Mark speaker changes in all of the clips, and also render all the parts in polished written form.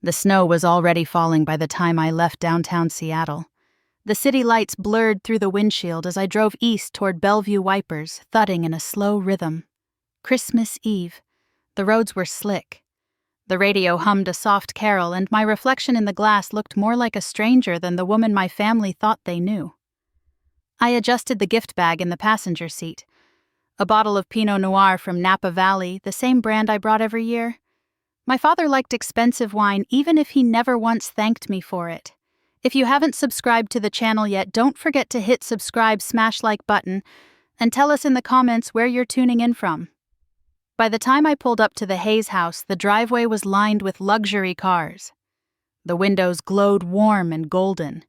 Speaker 1: The snow was already falling by the time I left downtown Seattle. The city lights blurred through the windshield as I drove east toward Bellevue Wipers, thudding in a slow rhythm. Christmas Eve. The roads were slick. The radio hummed a soft carol, and my reflection in the glass looked more like a stranger than the woman my family thought they knew. I adjusted the gift bag in the passenger seat. A bottle of Pinot Noir from Napa Valley, the same brand I brought every year. My father liked expensive wine even if he never once thanked me for it. If you haven't subscribed to the channel yet, don't forget to hit subscribe, smash like button, and tell us in the comments where you're tuning in from. By the time I pulled up to the Hayes house, the driveway was lined with luxury cars. The windows glowed warm and golden.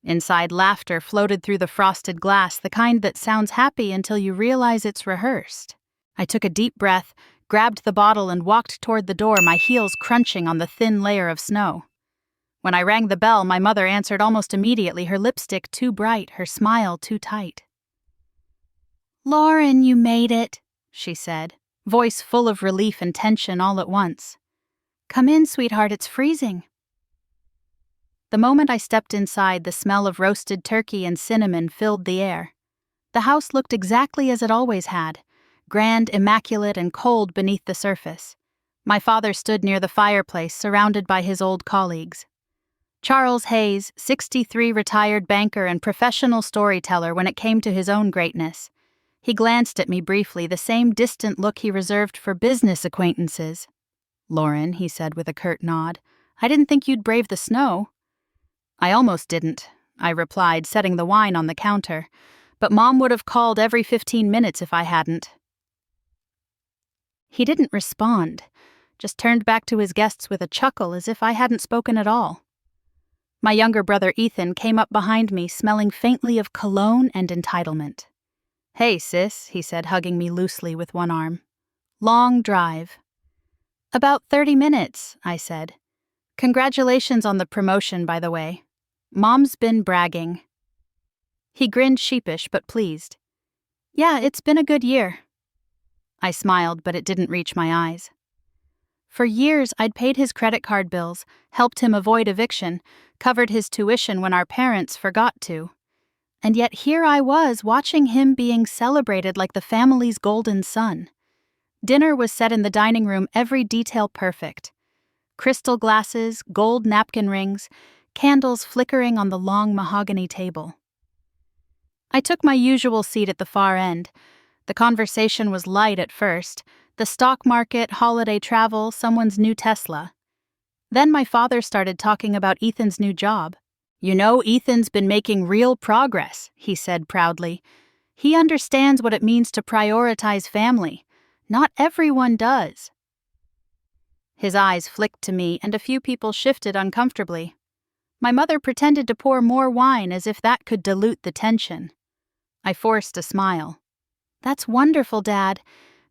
Speaker 1: Inside, laughter floated through the frosted glass, the kind that sounds happy until you realize it's rehearsed. I took a deep breath, grabbed the bottle, and walked toward the door, my heels crunching on the thin layer of snow. When I rang the bell, my mother answered almost immediately, her lipstick too bright, her smile too tight. "Lauren, you made it," she said, voice full of relief and tension all at once. "Come in, sweetheart, it's freezing." The moment I stepped inside, the smell of roasted turkey and cinnamon filled the air. The house looked exactly as it always had, grand, immaculate, and cold beneath the surface. My father stood near the fireplace, surrounded by his old colleagues. Charles Hayes, 63, retired banker and professional storyteller when it came to his own greatness. He glanced at me briefly, the same distant look he reserved for business acquaintances. "Lauren," he said with a curt nod, "I didn't think you'd brave the snow." "I almost didn't," I replied, setting the wine on the counter. "But Mom would have called every 15 minutes if I hadn't." He didn't respond, just turned back to his guests with a chuckle as if I hadn't spoken at all. My younger brother Ethan came up behind me, smelling faintly of cologne and entitlement. "Hey, sis," he said, hugging me loosely with one arm. "Long drive." "About 30 minutes, I said. "Congratulations on the promotion, by the way. Mom's been bragging." He grinned, sheepish but pleased. "Yeah, it's been a good year." I smiled, but it didn't reach my eyes. For years, I'd paid his credit card bills, helped him avoid eviction, covered his tuition when our parents forgot to. And yet here I was, watching him being celebrated like the family's golden son. Dinner was set in the dining room, every detail perfect. Crystal glasses, gold napkin rings, candles flickering on the long mahogany table. I took my usual seat at the far end. The conversation was light at first. The stock market, holiday travel, someone's new Tesla. Then my father started talking about Ethan's new job. "You know, Ethan's been making real progress," he said proudly. "He understands what it means to prioritize family. Not everyone does." His eyes flicked to me, and a few people shifted uncomfortably. My mother pretended to pour more wine as if that could dilute the tension. I forced a smile. "That's wonderful, Dad.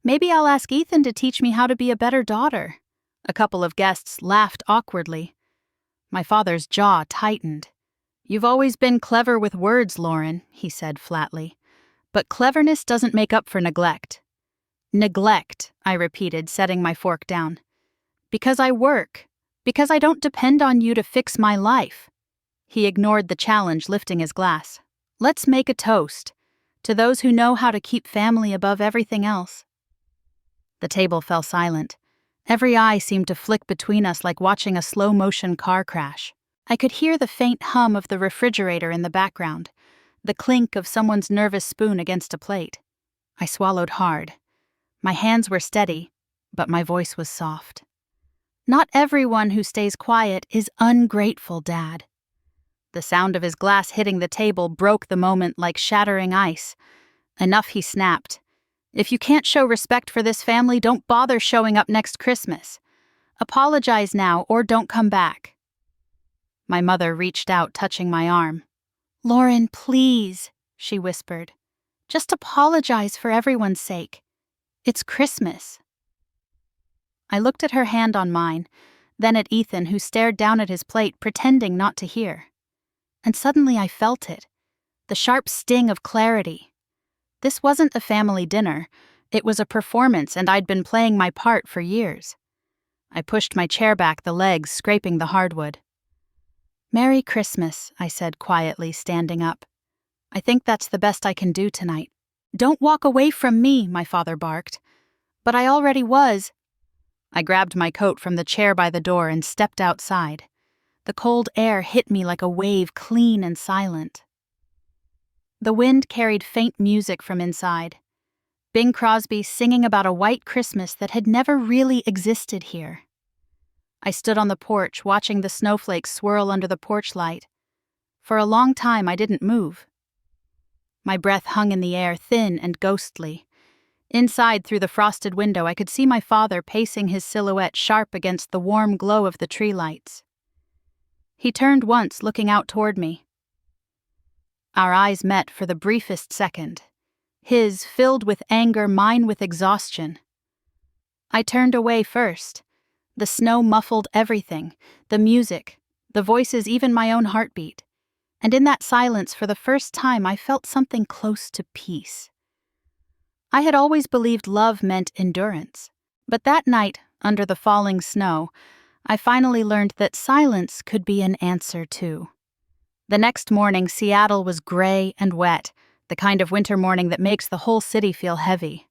Speaker 1: Maybe I'll ask Ethan to teach me how to be a better daughter." A couple of guests laughed awkwardly. My father's jaw tightened. "You've always been clever with words, Lauren," he said flatly. "But cleverness doesn't make up for neglect." "Neglect," I repeated, setting my fork down. "Because I work. Because I don't depend on you to fix my life." He ignored the challenge, lifting his glass. "Let's make a toast. To those who know how to keep family above everything else." The table fell silent. Every eye seemed to flick between us like watching a slow-motion car crash. I could hear the faint hum of the refrigerator in the background, the clink of someone's nervous spoon against a plate. I swallowed hard. My hands were steady, but my voice was soft. "Not everyone who stays quiet is ungrateful, Dad." The sound of his glass hitting the table broke the moment like shattering ice. "Enough," he snapped. "If you can't show respect for this family, don't bother showing up next Christmas. Apologize now or don't come back." My mother reached out, touching my arm. "Lauren, please," she whispered. "Just apologize for everyone's sake. It's Christmas." I looked at her hand on mine, then at Ethan, who stared down at his plate, pretending not to hear. And suddenly I felt it, the sharp sting of clarity. This wasn't a family dinner. It was a performance, and I'd been playing my part for years. I pushed my chair back, the legs scraping the hardwood. "Merry Christmas," I said quietly, standing up. "I think that's the best I can do tonight." "Don't walk away from me," my father barked. "But I already was." I grabbed my coat from the chair by the door and stepped outside. The cold air hit me like a wave, clean and silent. The wind carried faint music from inside. Bing Crosby singing about a white Christmas that had never really existed here. I stood on the porch, watching the snowflakes swirl under the porch light. For a long time, I didn't move. My breath hung in the air, thin and ghostly. Inside, through the frosted window, I could see my father pacing, his silhouette sharp against the warm glow of the tree lights. He turned once, looking out toward me. Our eyes met for the briefest second. His filled with anger, mine with exhaustion. I turned away first. The snow muffled everything, the music, the voices, even my own heartbeat. And in that silence, for the first time, I felt something close to peace. I had always believed love meant endurance. But that night, under the falling snow, I finally learned that silence could be an answer too. The next morning, Seattle was gray and wet, the kind of winter morning that makes the whole city feel heavy.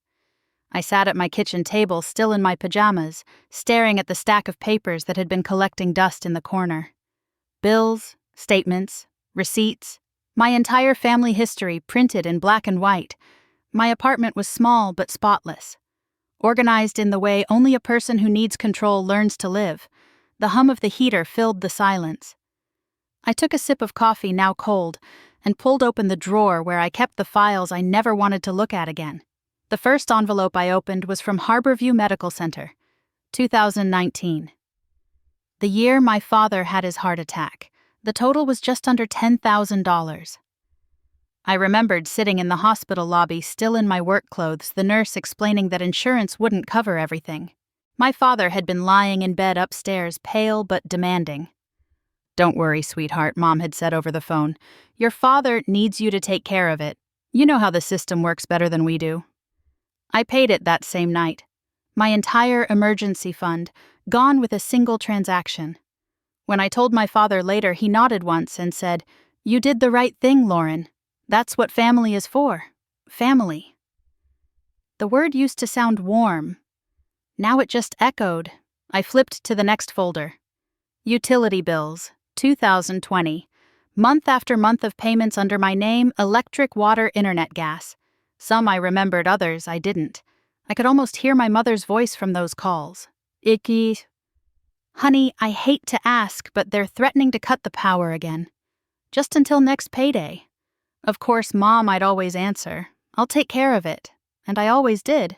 Speaker 1: I sat at my kitchen table, still in my pajamas, staring at the stack of papers that had been collecting dust in the corner. Bills, statements, receipts, my entire family history printed in black and white. My apartment was small but spotless, organized in the way only a person who needs control learns to live. The hum of the heater filled the silence. I took a sip of coffee, now cold, and pulled open the drawer where I kept the files I never wanted to look at again. The first envelope I opened was from Harborview Medical Center, 2019. The year my father had his heart attack. The total was just under $10,000. I remembered sitting in the hospital lobby, still in my work clothes, the nurse explaining that insurance wouldn't cover everything. My father had been lying in bed upstairs, pale but demanding. "Don't worry, sweetheart," Mom had said over the phone. "Your father needs you to take care of it. You know how the system works better than we do." I paid it that same night. My entire emergency fund, gone with a single transaction. When I told my father later, he nodded once and said, "You did the right thing, Lauren. That's what family is for. Family." The word used to sound warm. Now it just echoed. I flipped to the next folder. Utility bills, 2020. Month after month of payments under my name, electric, water, internet, gas. Some I remembered, others I didn't. I could almost hear my mother's voice from those calls. "Icky. Honey, I hate to ask, but they're threatening to cut the power again. Just until next payday." Of course, Mom, I'd always answer, "I'll take care of it." And I always did.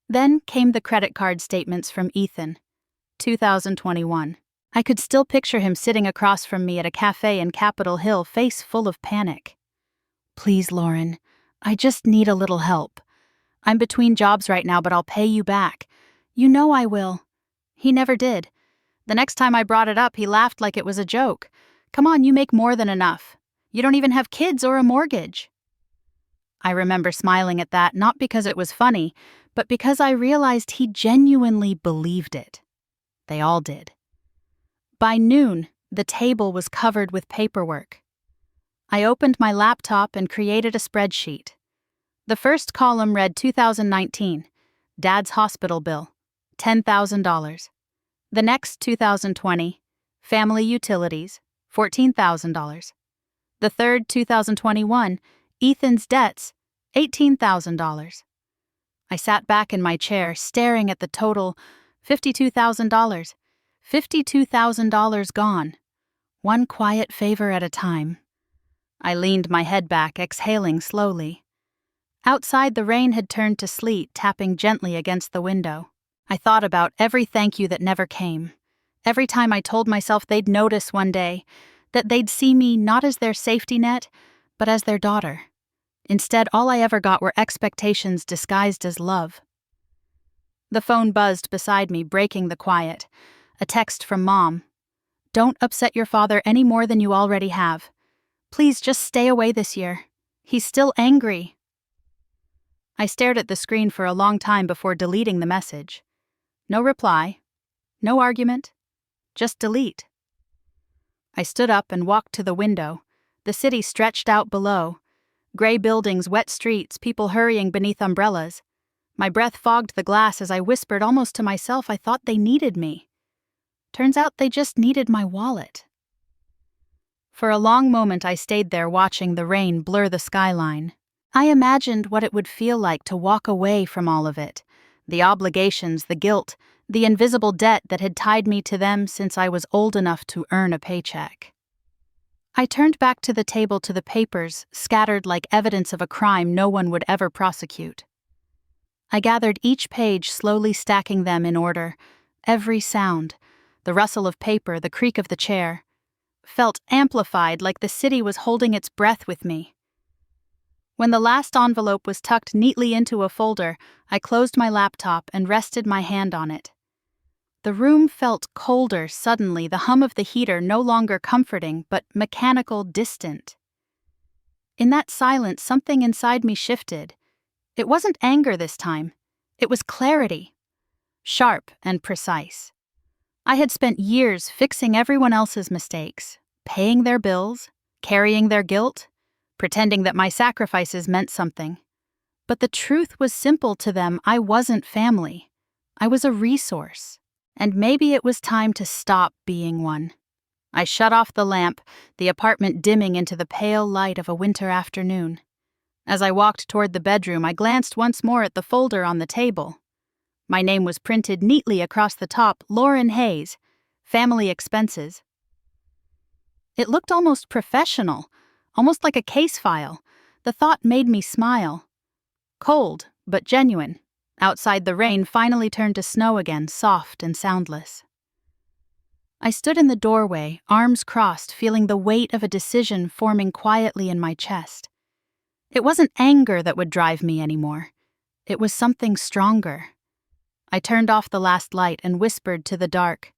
Speaker 1: Then came the credit card statements from Ethan, 2021. I could still picture him sitting across from me at a cafe in Capitol Hill, face full of panic. "Please, Lauren, I just need a little help. I'm between jobs right now, but I'll pay you back. You know I will." He never did. The next time I brought it up, he laughed like it was a joke. "Come on, you make more than enough. You don't even have kids or a mortgage." I remember smiling at that, not because it was funny, but because I realized he genuinely believed it. They all did. By noon, the table was covered with paperwork. I opened my laptop and created a spreadsheet. The first column read 2019, Dad's hospital bill, $10,000. The next 2020, family utilities, $14,000. The third 2021, Ethan's debts, $18,000. I sat back in my chair, staring at the total, $52,000. $52,000 gone. One quiet favor at a time. I leaned my head back, exhaling slowly. Outside, the rain had turned to sleet, tapping gently against the window. I thought about every thank you that never came. Every time I told myself they'd notice one day, that they'd see me not as their safety net, but as their daughter. Instead, all I ever got were expectations disguised as love. The phone buzzed beside me, breaking the quiet. A text from Mom. "Don't upset your father any more than you already have. Please just stay away this year. He's still angry." I stared at the screen for a long time before deleting the message. No reply, No argument. Just delete. I stood up and walked to the window. The city stretched out below. Gray buildings, wet streets, people hurrying beneath umbrellas. My breath fogged the glass as I whispered almost to myself I thought they needed me. Turns out they just needed my wallet. For a long moment I stayed there watching the rain blur the skyline. I imagined what it would feel like to walk away from all of it. The obligations, the guilt, the invisible debt that had tied me to them since I was old enough to earn a paycheck. I turned back to the table to the papers, scattered like evidence of a crime no one would ever prosecute. I gathered each page, slowly stacking them in order. Every sound, the rustle of paper, the creak of the chair, felt amplified like the city was holding its breath with me. When the last envelope was tucked neatly into a folder, I closed my laptop and rested my hand on it. The room felt colder suddenly, the hum of the heater no longer comforting, but mechanical, distant. In that silence, something inside me shifted. It wasn't anger this time. It was clarity. Sharp and precise. I had spent years fixing everyone else's mistakes, paying their bills, carrying their guilt, pretending that my sacrifices meant something. But the truth was simple to them. I wasn't family. I was a resource. And maybe it was time to stop being one. I shut off the lamp, the apartment dimming into the pale light of a winter afternoon. As I walked toward the bedroom, I glanced once more at the folder on the table. My name was printed neatly across the top, Lauren Hayes, family expenses. It looked almost professional, almost like a case file. The thought made me smile. Cold, but genuine. Outside, the rain finally turned to snow again, soft and soundless. I stood in the doorway, arms crossed, feeling the weight of a decision forming quietly in my chest. It wasn't anger that would drive me anymore. It was something stronger. I turned off the last light and whispered to the dark,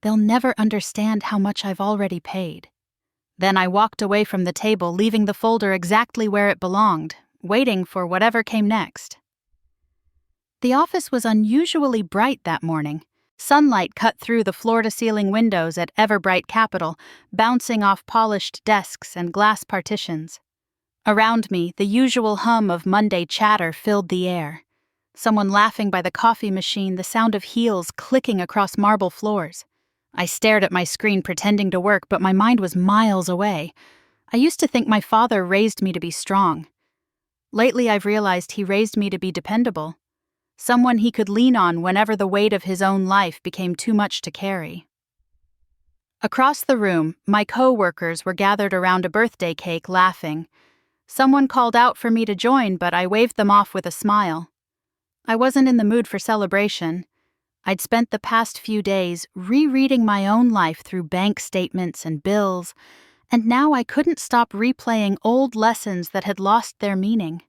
Speaker 1: "They'll never understand how much I've already paid." Then I walked away from the table, leaving the folder exactly where it belonged, waiting for whatever came next. The office was unusually bright that morning. Sunlight cut through the floor-to-ceiling windows at Everbright Capital, bouncing off polished desks and glass partitions. Around me, the usual hum of Monday chatter filled the air. Someone laughing by the coffee machine, the sound of heels clicking across marble floors. I stared at my screen pretending to work, but my mind was miles away. I used to think my father raised me to be strong. Lately, I've realized he raised me to be dependable. Someone he could lean on whenever the weight of his own life became too much to carry. Across the room, my co-workers were gathered around a birthday cake, laughing. Someone called out for me to join, but I waved them off with a smile. I wasn't in the mood for celebration. I'd spent the past few days rereading my own life through bank statements and bills, and now I couldn't stop replaying old lessons that had lost their meaning.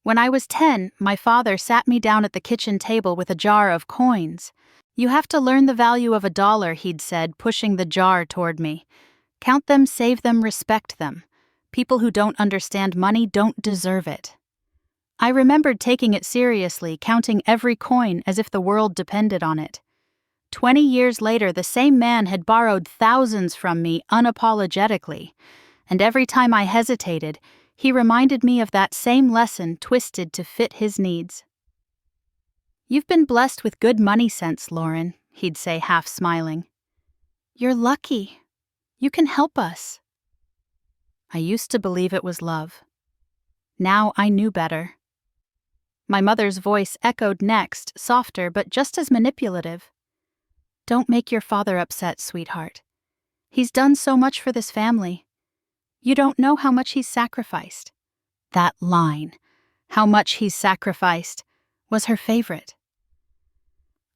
Speaker 1: When I was 10, my father sat me down at the kitchen table with a jar of coins. "You have to learn the value of $1, he'd said, pushing the jar toward me. "Count them, save them, respect them. People who don't understand money don't deserve it." I remembered taking it seriously, counting every coin as if the world depended on it. 20 years later, the same man had borrowed thousands from me unapologetically, and every time I hesitated, he reminded me of that same lesson twisted to fit his needs. "You've been blessed with good money sense, Lauren," he'd say, half smiling. "You're lucky. You can help us." I used to believe it was love. Now I knew better. My mother's voice echoed next, softer but just as manipulative. "Don't make your father upset, sweetheart. He's done so much for this family. You don't know how much he's sacrificed." That line, "how much he's sacrificed," was her favorite.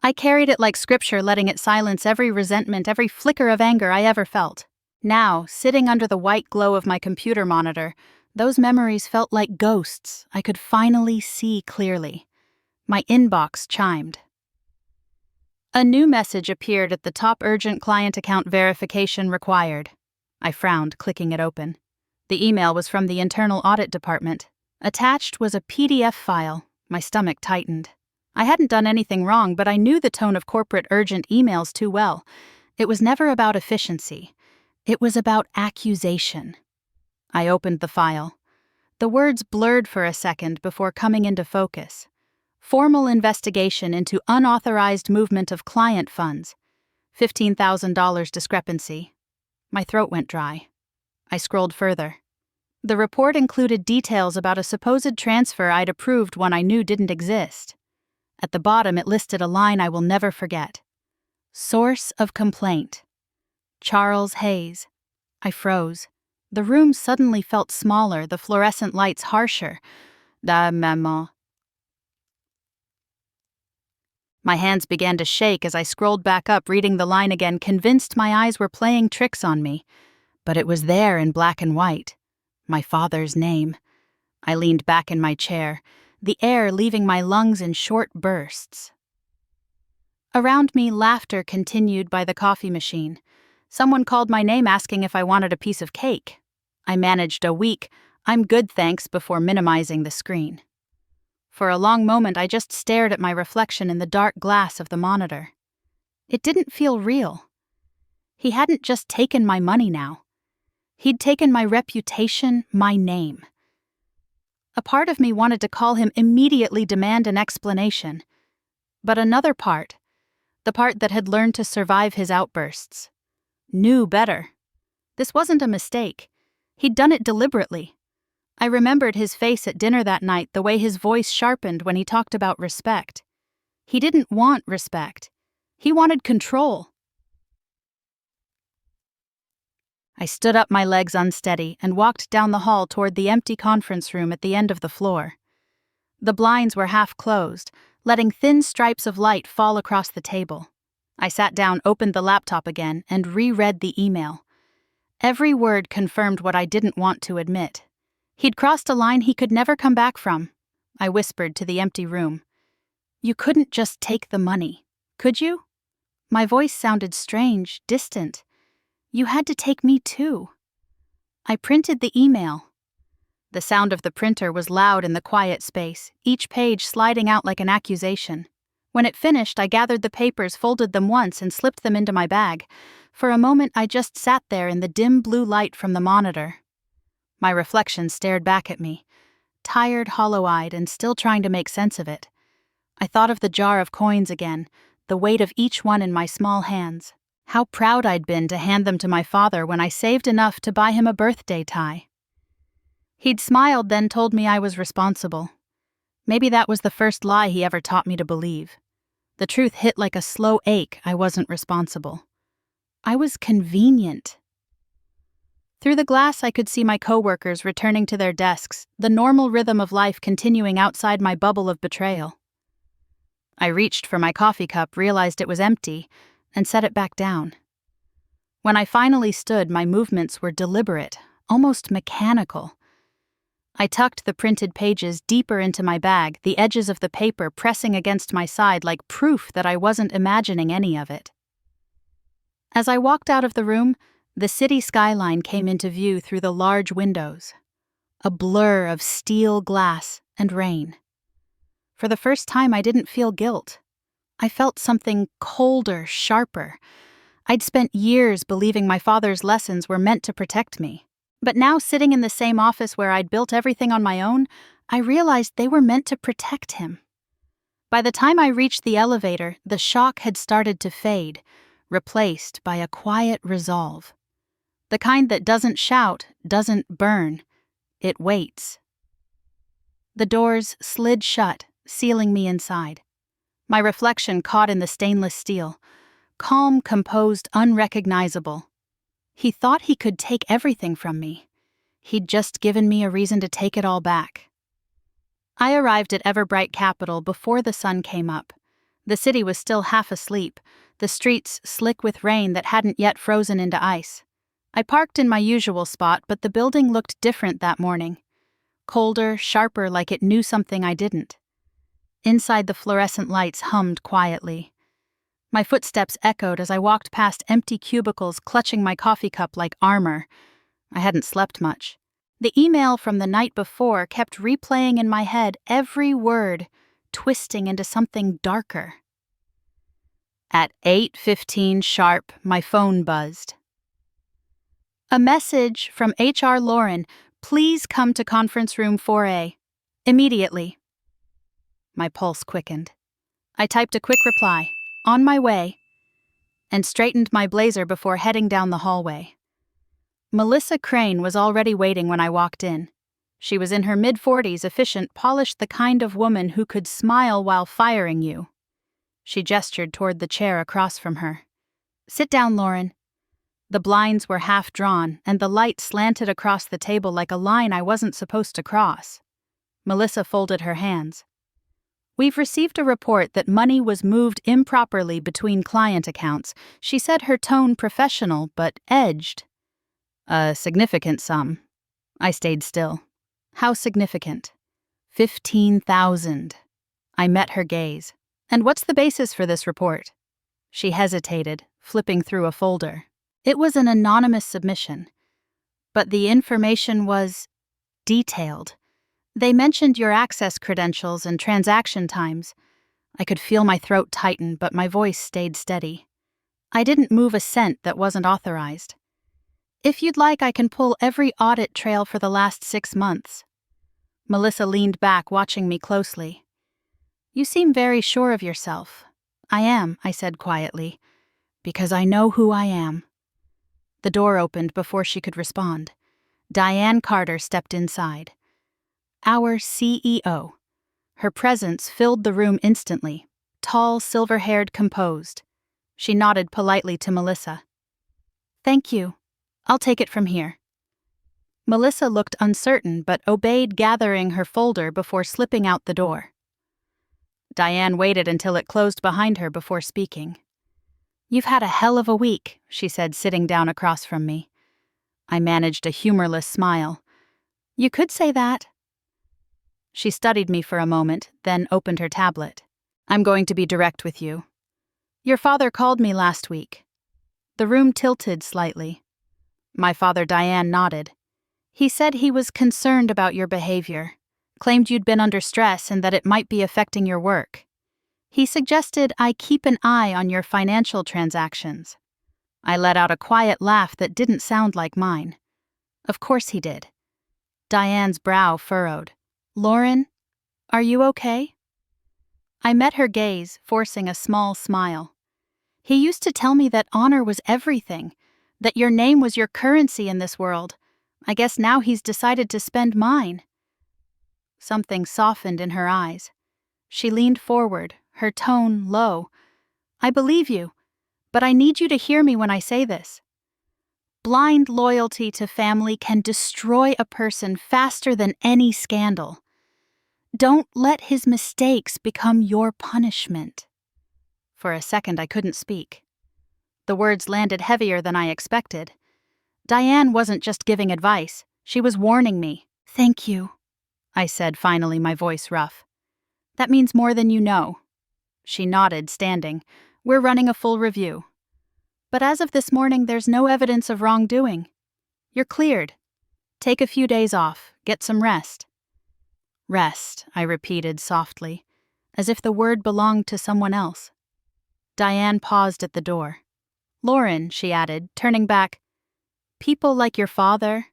Speaker 1: I carried it like scripture, letting it silence every resentment, every flicker of anger I ever felt. Now, sitting under the white glow of my computer monitor, those memories felt like ghosts I could finally see clearly. My inbox chimed. A new message appeared at the top: "Urgent client account verification required." I frowned, clicking it open. The email was from the Internal Audit Department. Attached was a PDF file. My stomach tightened. I hadn't done anything wrong, but I knew the tone of corporate urgent emails too well. It was never about efficiency. It was about accusation. I opened the file. The words blurred for a second before coming into focus. Formal investigation into unauthorized movement of client funds. $15,000 discrepancy. My throat went dry. I scrolled further. The report included details about a supposed transfer I'd approved one I knew didn't exist. At the bottom, it listed a line I will never forget. Source of complaint: Charles Hayes. I froze. The room suddenly felt smaller, the fluorescent lights harsher. Da maman. My hands began to shake as I scrolled back up, reading the line again, convinced my eyes were playing tricks on me. But it was there in black and white. My father's name. I leaned back in my chair, the air leaving my lungs in short bursts. Around me, laughter continued by the coffee machine. Someone called my name asking if I wanted a piece of cake. I managed a weak, "I'm good, thanks," before minimizing the screen. For a long moment, I just stared at my reflection in the dark glass of the monitor. It didn't feel real. He hadn't just taken my money now. He'd taken my reputation, my name. A part of me wanted to call him, immediately demand an explanation. But another part, the part that had learned to survive his outbursts, knew better. This wasn't a mistake. He'd done it deliberately. I remembered his face at dinner that night, the way his voice sharpened when he talked about respect. He didn't want respect. He wanted control. I stood up, my legs unsteady, and walked down the hall toward the empty conference room at the end of the floor. The blinds were half closed, letting thin stripes of light fall across the table. I sat down, opened the laptop again, and reread the email. Every word confirmed what I didn't want to admit. He'd crossed a line he could never come back from. I whispered to the empty room. You couldn't just take the money, could you? My voice sounded strange, distant. You had to take me too. I printed the email. The sound of the printer was loud in the quiet space, each page sliding out like an accusation. When it finished, I gathered the papers, folded them once, and slipped them into my bag. For a moment, I just sat there in the dim blue light from the monitor. My reflection stared back at me, tired, hollow-eyed, and still trying to make sense of it. I thought of the jar of coins again, the weight of each one in my small hands. How proud I'd been to hand them to my father when I saved enough to buy him a birthday tie. He'd smiled, then told me I was responsible. Maybe that was the first lie he ever taught me to believe. The truth hit like a slow ache. I wasn't responsible. I was convenient. Through the glass, I could see my coworkers returning to their desks, the normal rhythm of life continuing outside my bubble of betrayal. I reached for my coffee cup, realized it was empty, and set it back down. When I finally stood, my movements were deliberate, almost mechanical. I tucked the printed pages deeper into my bag, the edges of the paper pressing against my side like proof that I wasn't imagining any of it. As I walked out of the room, the city skyline came into view through the large windows, a blur of steel glass and rain. For the first time, I didn't feel guilt. I felt something colder, sharper. I'd spent years believing my father's lessons were meant to protect me. But now, sitting in the same office where I'd built everything on my own, I realized they were meant to protect him. By the time I reached the elevator, the shock had started to fade, replaced by a quiet resolve. The kind that doesn't shout, doesn't burn. It waits. The doors slid shut, sealing me inside. My reflection caught in the stainless steel. Calm, composed, unrecognizable. He thought he could take everything from me. He'd just given me a reason to take it all back. I arrived at Everbright Capital before the sun came up. The city was still half asleep, the streets slick with rain that hadn't yet frozen into ice. I parked in my usual spot, but the building looked different that morning. Colder, sharper, like it knew something I didn't. Inside, the fluorescent lights hummed quietly. My footsteps echoed as I walked past empty cubicles, clutching my coffee cup like armor. I hadn't slept much. The email from the night before kept replaying in my head, every word, twisting into something darker. At 8:15 sharp, my phone buzzed. A message from HR Lauren. Please come to conference room 4A. Immediately. My pulse quickened. I typed a quick reply, on my way, and straightened my blazer before heading down the hallway. Melissa Crane was already waiting when I walked in. She was in her mid-40s, efficient, polished, the kind of woman who could smile while firing you. She gestured toward the chair across from her. Sit down, Lauren. The blinds were half drawn, and the light slanted across the table like a line I wasn't supposed to cross. Melissa folded her hands. We've received a report that money was moved improperly between client accounts. She said, her tone professional but edged. A significant sum. I stayed still. How significant? 15,000. I met her gaze. And what's the basis for this report? She hesitated, flipping through a folder. It was an anonymous submission, but the information was detailed. They mentioned your access credentials and transaction times. I could feel my throat tighten, but my voice stayed steady. I didn't move a cent that wasn't authorized. If you'd like, I can pull every audit trail for the last 6 months. Melissa leaned back, watching me closely. You seem very sure of yourself. I am, I said quietly, because I know who I am. The door opened before she could respond. Diane Carter stepped inside. Our CEO. Her presence filled the room instantly, tall, silver-haired, composed. She nodded politely to Melissa. Thank you. I'll take it from here. Melissa looked uncertain but obeyed, gathering her folder before slipping out the door. Diane waited until it closed behind her before speaking. You've had a hell of a week, she said, sitting down across from me. I managed a humorless smile. You could say that. She studied me for a moment, then opened her tablet. I'm going to be direct with you. Your father called me last week. The room tilted slightly. My father, Diane, nodded. He said he was concerned about your behavior, claimed you'd been under stress and that it might be affecting your work. He suggested I keep an eye on your financial transactions. I let out a quiet laugh that didn't sound like mine. Of course he did. Diane's brow furrowed. Lauren, are you okay? I met her gaze, forcing a small smile. He used to tell me that honor was everything, that your name was your currency in this world. I guess now he's decided to spend mine. Something softened in her eyes. She leaned forward, her tone low. I believe you, but I need you to hear me when I say this. Blind loyalty to family can destroy a person faster than any scandal. Don't let his mistakes become your punishment. For a second, I couldn't speak. The words landed heavier than I expected. Diane wasn't just giving advice, she was warning me. Thank you, I said, finally, my voice rough. That means more than you know. She nodded, standing. We're running a full review. But as of this morning, there's no evidence of wrongdoing. You're cleared. Take a few days off, get some rest. Rest, I repeated softly, as if the word belonged to someone else. Diane paused at the door. Lauren, she added, turning back, people like your father,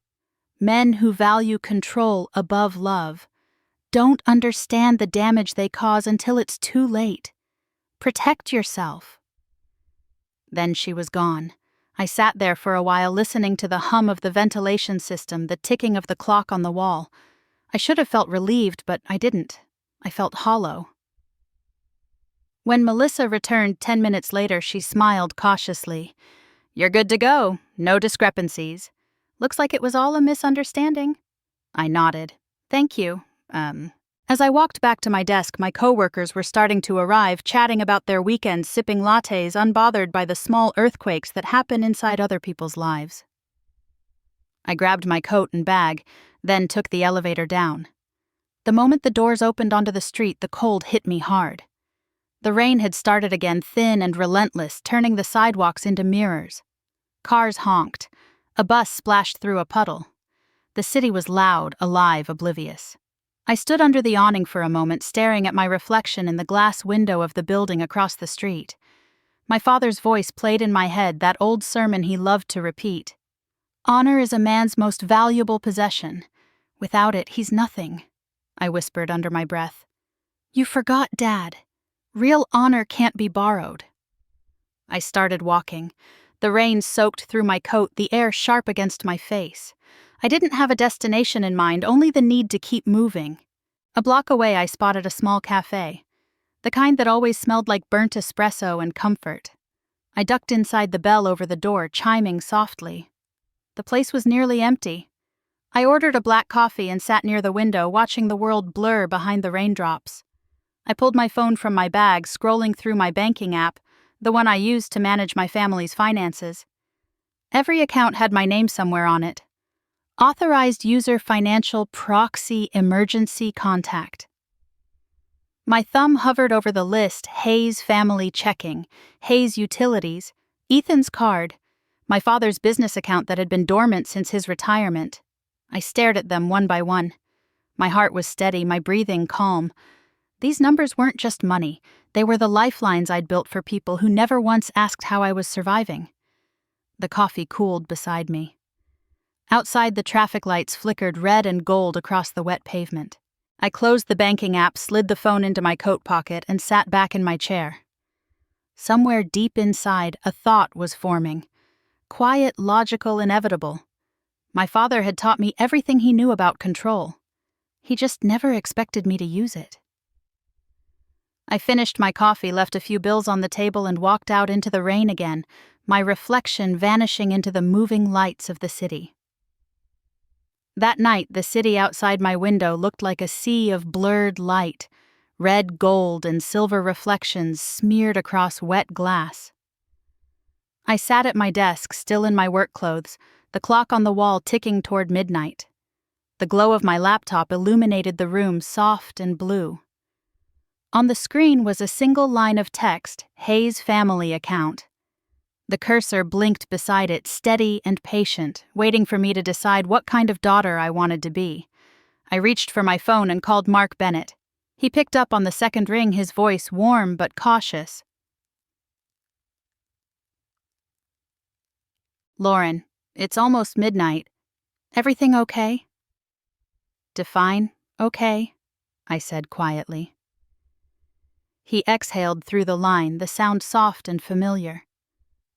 Speaker 1: men who value control above love, don't understand the damage they cause until it's too late. Protect yourself. Then she was gone. I sat there for a while, listening to the hum of the ventilation system, the ticking of the clock on the wall. I should have felt relieved, but I didn't. I felt hollow. When Melissa returned 10 minutes later, she smiled cautiously. You're good to go. No discrepancies. Looks like it was all a misunderstanding. I nodded. Thank you. As I walked back to my desk, my coworkers were starting to arrive, chatting about their weekends, sipping lattes, unbothered by the small earthquakes that happen inside other people's lives. I grabbed my coat and bag, then took the elevator down. The moment the doors opened onto the street, the cold hit me hard. The rain had started again, thin and relentless, turning the sidewalks into mirrors. Cars honked. A bus splashed through a puddle. The city was loud, alive, oblivious. I stood under the awning for a moment, staring at my reflection in the glass window of the building across the street. My father's voice played in my head, that old sermon he loved to repeat. "Honor is a man's most valuable possession. Without it, he's nothing," I whispered under my breath. "You forgot, Dad. Real honor can't be borrowed." I started walking. The rain soaked through my coat, the air sharp against my face. I didn't have a destination in mind, only the need to keep moving. A block away, I spotted a small cafe, the kind that always smelled like burnt espresso and comfort. I ducked inside the bell over the door, chiming softly. The place was nearly empty. I ordered a black coffee and sat near the window, watching the world blur behind the raindrops. I pulled my phone from my bag, scrolling through my banking app, the one I used to manage my family's finances. Every account had my name somewhere on it. Authorized user financial proxy emergency contact. My thumb hovered over the list: Hayes Family Checking, Hayes Utilities, Ethan's card, my father's business account that had been dormant since his retirement. I stared at them one by one. My heart was steady, my breathing calm. These numbers weren't just money. They were the lifelines I'd built for people who never once asked how I was surviving. The coffee cooled beside me. Outside, the traffic lights flickered red and gold across the wet pavement. I closed the banking app, slid the phone into my coat pocket, and sat back in my chair. Somewhere deep inside, a thought was forming. Quiet, logical, inevitable. My father had taught me everything he knew about control. He just never expected me to use it. I finished my coffee, left a few bills on the table, and walked out into the rain again, my reflection vanishing into the moving lights of the city. That night, the city outside my window looked like a sea of blurred light, red gold and silver reflections smeared across wet glass. I sat at my desk, still in my work clothes, the clock on the wall ticking toward midnight. The glow of my laptop illuminated the room, soft and blue. On the screen was a single line of text: Hayes Family Account. The cursor blinked beside it, steady and patient, waiting for me to decide what kind of daughter I wanted to be. I reached for my phone and called Mark Bennett. He picked up on the second ring, his voice warm but cautious. "Lauren, it's almost midnight. Everything okay?" "Define okay," I said quietly. He exhaled through the line, the sound soft and familiar.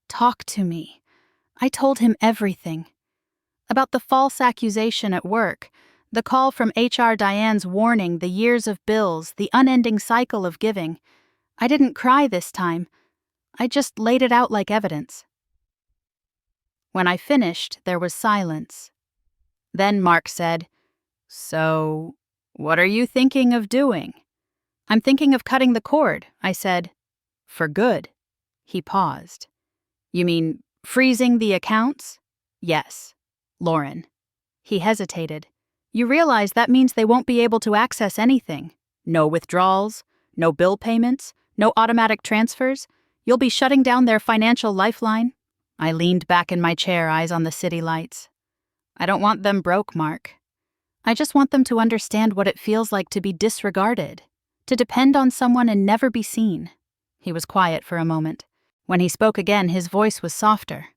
Speaker 1: "Talk to me." I told him everything. About the false accusation at work, the call from HR Diane's warning, the years of bills, the unending cycle of giving. I didn't cry this time. I just laid it out like evidence. When I finished, there was silence. Then Mark said, "So, what are you thinking of doing?" "I'm thinking of cutting the cord," I said. "For good." He paused. "You mean freezing the accounts?" "Yes, Lauren." He hesitated. "You realize that means they won't be able to access anything. No withdrawals, no bill payments, no automatic transfers. You'll be shutting down their financial lifeline." I leaned back in my chair, eyes on the city lights. "I don't want them broke, Mark. I just want them to understand what it feels like to be disregarded, to depend on someone and never be seen." He was quiet for a moment. When he spoke again, his voice was softer.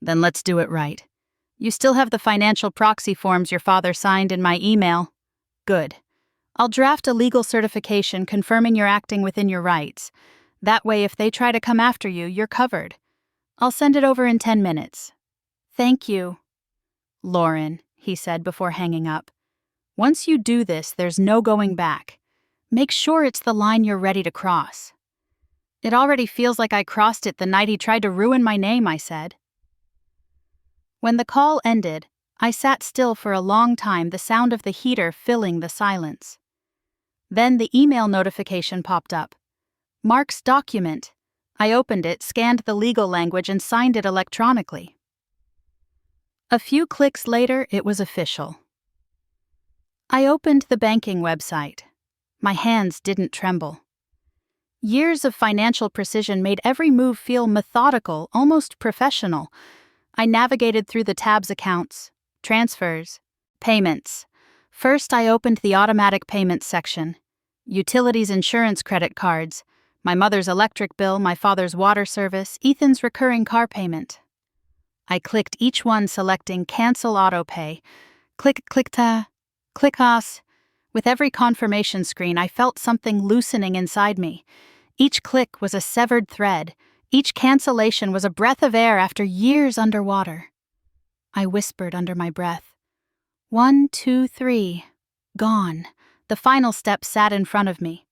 Speaker 1: "Then let's do it right. You still have the financial proxy forms your father signed in my email?" "Good. I'll draft a legal certification confirming you're acting within your rights. That way, if they try to come after you, you're covered. I'll send it over in 10 minutes. "Thank you." "Lauren," he said before hanging up, "once you do this, there's no going back. Make sure it's the line you're ready to cross." "It already feels like I crossed it the night he tried to ruin my name," I said. When the call ended, I sat still for a long time, the sound of the heater filling the silence. Then the email notification popped up. Mark's document. I opened it, scanned the legal language, and signed it electronically. A few clicks later, it was official. I opened the banking website. My hands didn't tremble. Years of financial precision made every move feel methodical, almost professional. I navigated through the tabs: accounts, transfers, payments, First, I opened the automatic payments section. Utilities, insurance, credit cards, my mother's electric bill, my father's water service, Ethan's recurring car payment. I clicked each one, selecting Cancel Autopay. Click-os. With every confirmation screen, I felt something loosening inside me. Each click was a severed thread. Each cancellation was a breath of air after years underwater. I whispered under my breath, 1, 2, 3. Gone. The final step sat in front of me.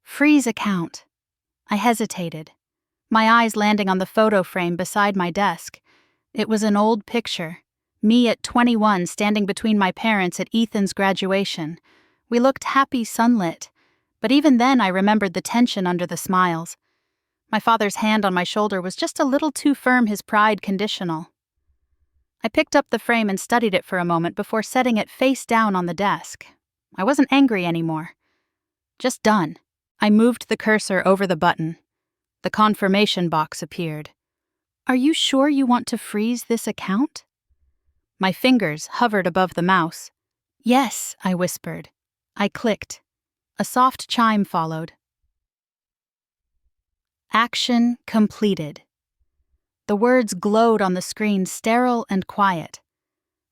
Speaker 1: Freeze account. I hesitated, my eyes landing on the photo frame beside my desk. It was an old picture. Me at 21 standing between my parents at Ethan's graduation. We looked happy, sunlit, but even then I remembered the tension under the smiles. My father's hand on my shoulder was just a little too firm, his pride conditional. I picked up the frame and studied it for a moment before setting it face down on the desk. I wasn't angry anymore. Just done. I moved the cursor over the button. The confirmation box appeared. Are you sure you want to freeze this account? My fingers hovered above the mouse. Yes, I whispered. I clicked. A soft chime followed. Action completed. The words glowed on the screen, sterile and quiet.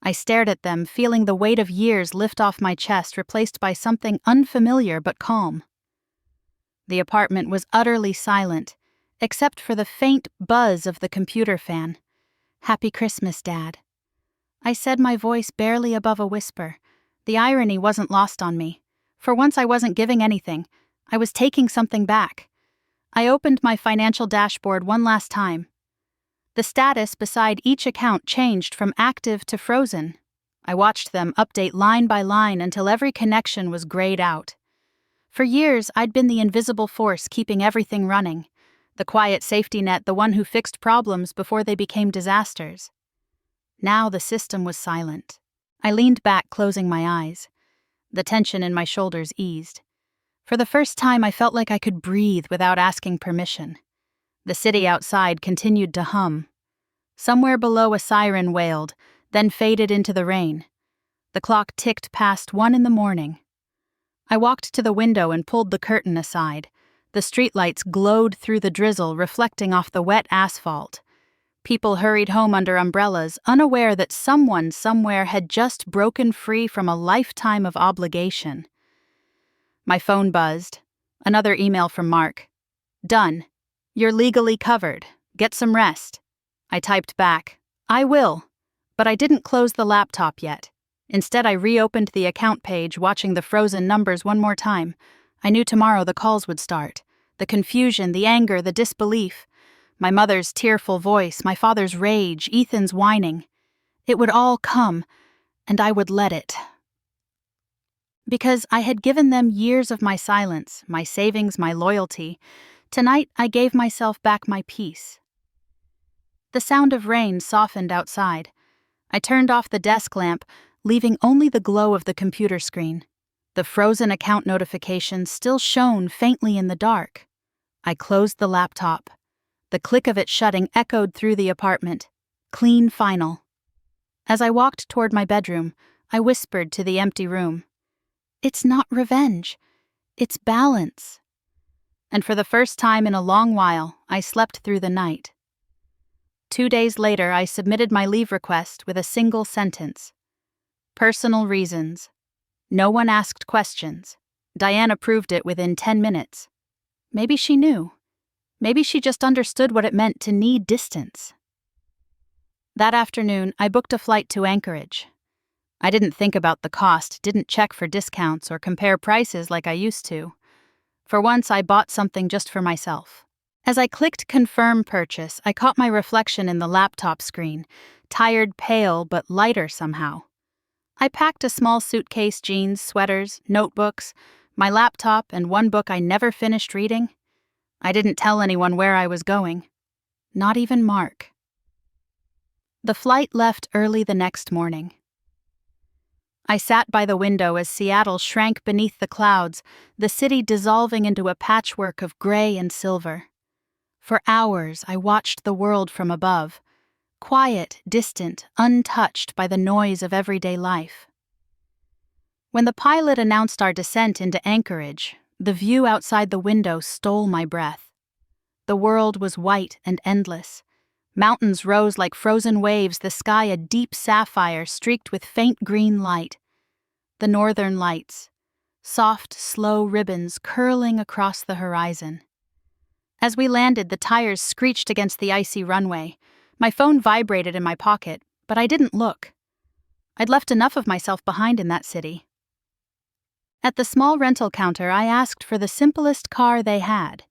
Speaker 1: I stared at them, feeling the weight of years lift off my chest, replaced by something unfamiliar but calm. The apartment was utterly silent, except for the faint buzz of the computer fan. Happy Christmas, Dad. I said, my voice barely above a whisper. The irony wasn't lost on me. For once I wasn't giving anything. I was taking something back. I opened my financial dashboard one last time. The status beside each account changed from active to frozen. I watched them update line by line until every connection was grayed out. For years, I'd been the invisible force keeping everything running. The quiet safety net, the one who fixed problems before they became disasters. Now the system was silent. I leaned back, closing my eyes. The tension in my shoulders eased. For the first time, I felt like I could breathe without asking permission. The city outside continued to hum. Somewhere below, a siren wailed, then faded into the rain. The clock ticked past 1 a.m. I walked to the window and pulled the curtain aside. The streetlights glowed through the drizzle, reflecting off the wet asphalt. People hurried home under umbrellas, unaware that someone somewhere had just broken free from a lifetime of obligation. My phone buzzed. Another email from Mark. Done. You're legally covered. Get some rest. I typed back, I will. But I didn't close the laptop yet. Instead, I reopened the account page, watching the frozen numbers one more time. I knew tomorrow the calls would start. The confusion, the anger, the disbelief. My mother's tearful voice, my father's rage, Ethan's whining. It would all come, and I would let it. Because I had given them years of my silence, my savings, my loyalty. Tonight, I gave myself back my peace. The sound of rain softened outside. I turned off the desk lamp, leaving only the glow of the computer screen. The frozen account notifications still shone faintly in the dark. I closed the laptop. The click of it shutting echoed through the apartment. Clean final. As I walked toward my bedroom, I whispered to the empty room. It's not revenge. It's balance. And for the first time in a long while, I slept through the night. 2 days later, I submitted my leave request with a single sentence. Personal reasons. No one asked questions. Diane approved it within 10 minutes. Maybe she knew. Maybe she just understood what it meant to need distance. That afternoon, I booked a flight to Anchorage. I didn't think about the cost, didn't check for discounts or compare prices like I used to. For once, I bought something just for myself. As I clicked confirm purchase, I caught my reflection in the laptop screen, tired, pale, but lighter somehow. I packed a small suitcase, jeans, sweaters, notebooks, my laptop, and one book I never finished reading. I didn't tell anyone where I was going. Not even Mark. The flight left early the next morning. I sat by the window as Seattle shrank beneath the clouds, the city dissolving into a patchwork of gray and silver. For hours, I watched the world from above, quiet, distant, untouched by the noise of everyday life. When the pilot announced our descent into Anchorage, the view outside the window stole my breath. The world was white and endless. Mountains rose like frozen waves, the sky a deep sapphire streaked with faint green light. The northern lights, soft, slow ribbons curling across the horizon. As we landed, the tires screeched against the icy runway. My phone vibrated in my pocket, but I didn't look. I'd left enough of myself behind in that city. At the small rental counter, I asked for the simplest car they had.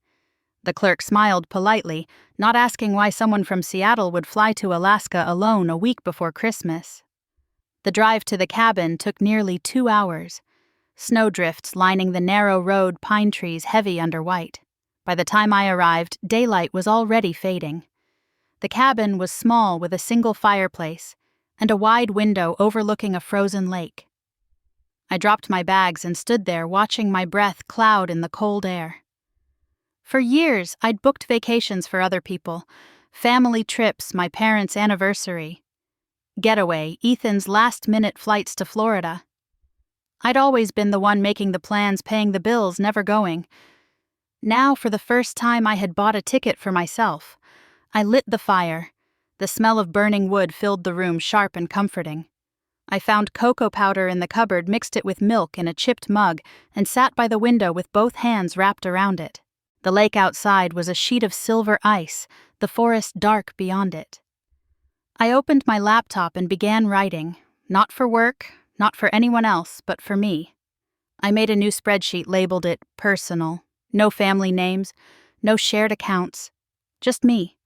Speaker 1: The clerk smiled politely, not asking why someone from Seattle would fly to Alaska alone a week before Christmas. The drive to the cabin took nearly 2 hours. Snowdrifts lining the narrow road, pine trees heavy under white. By the time I arrived, daylight was already fading. The cabin was small with a single fireplace and a wide window overlooking a frozen lake. I dropped my bags and stood there watching my breath cloud in the cold air. For years, I'd booked vacations for other people, family trips, my parents' anniversary, getaway, Ethan's last-minute flights to Florida. I'd always been the one making the plans, paying the bills, never going. Now, for the first time, I had bought a ticket for myself. I lit the fire. The smell of burning wood filled the room, sharp and comforting. I found cocoa powder in the cupboard, mixed it with milk in a chipped mug, and sat by the window with both hands wrapped around it. The lake outside was a sheet of silver ice, the forest dark beyond it. I opened my laptop and began writing, not for work, not for anyone else, but for me. I made a new spreadsheet, labeled it personal. No family names, no shared accounts, just me.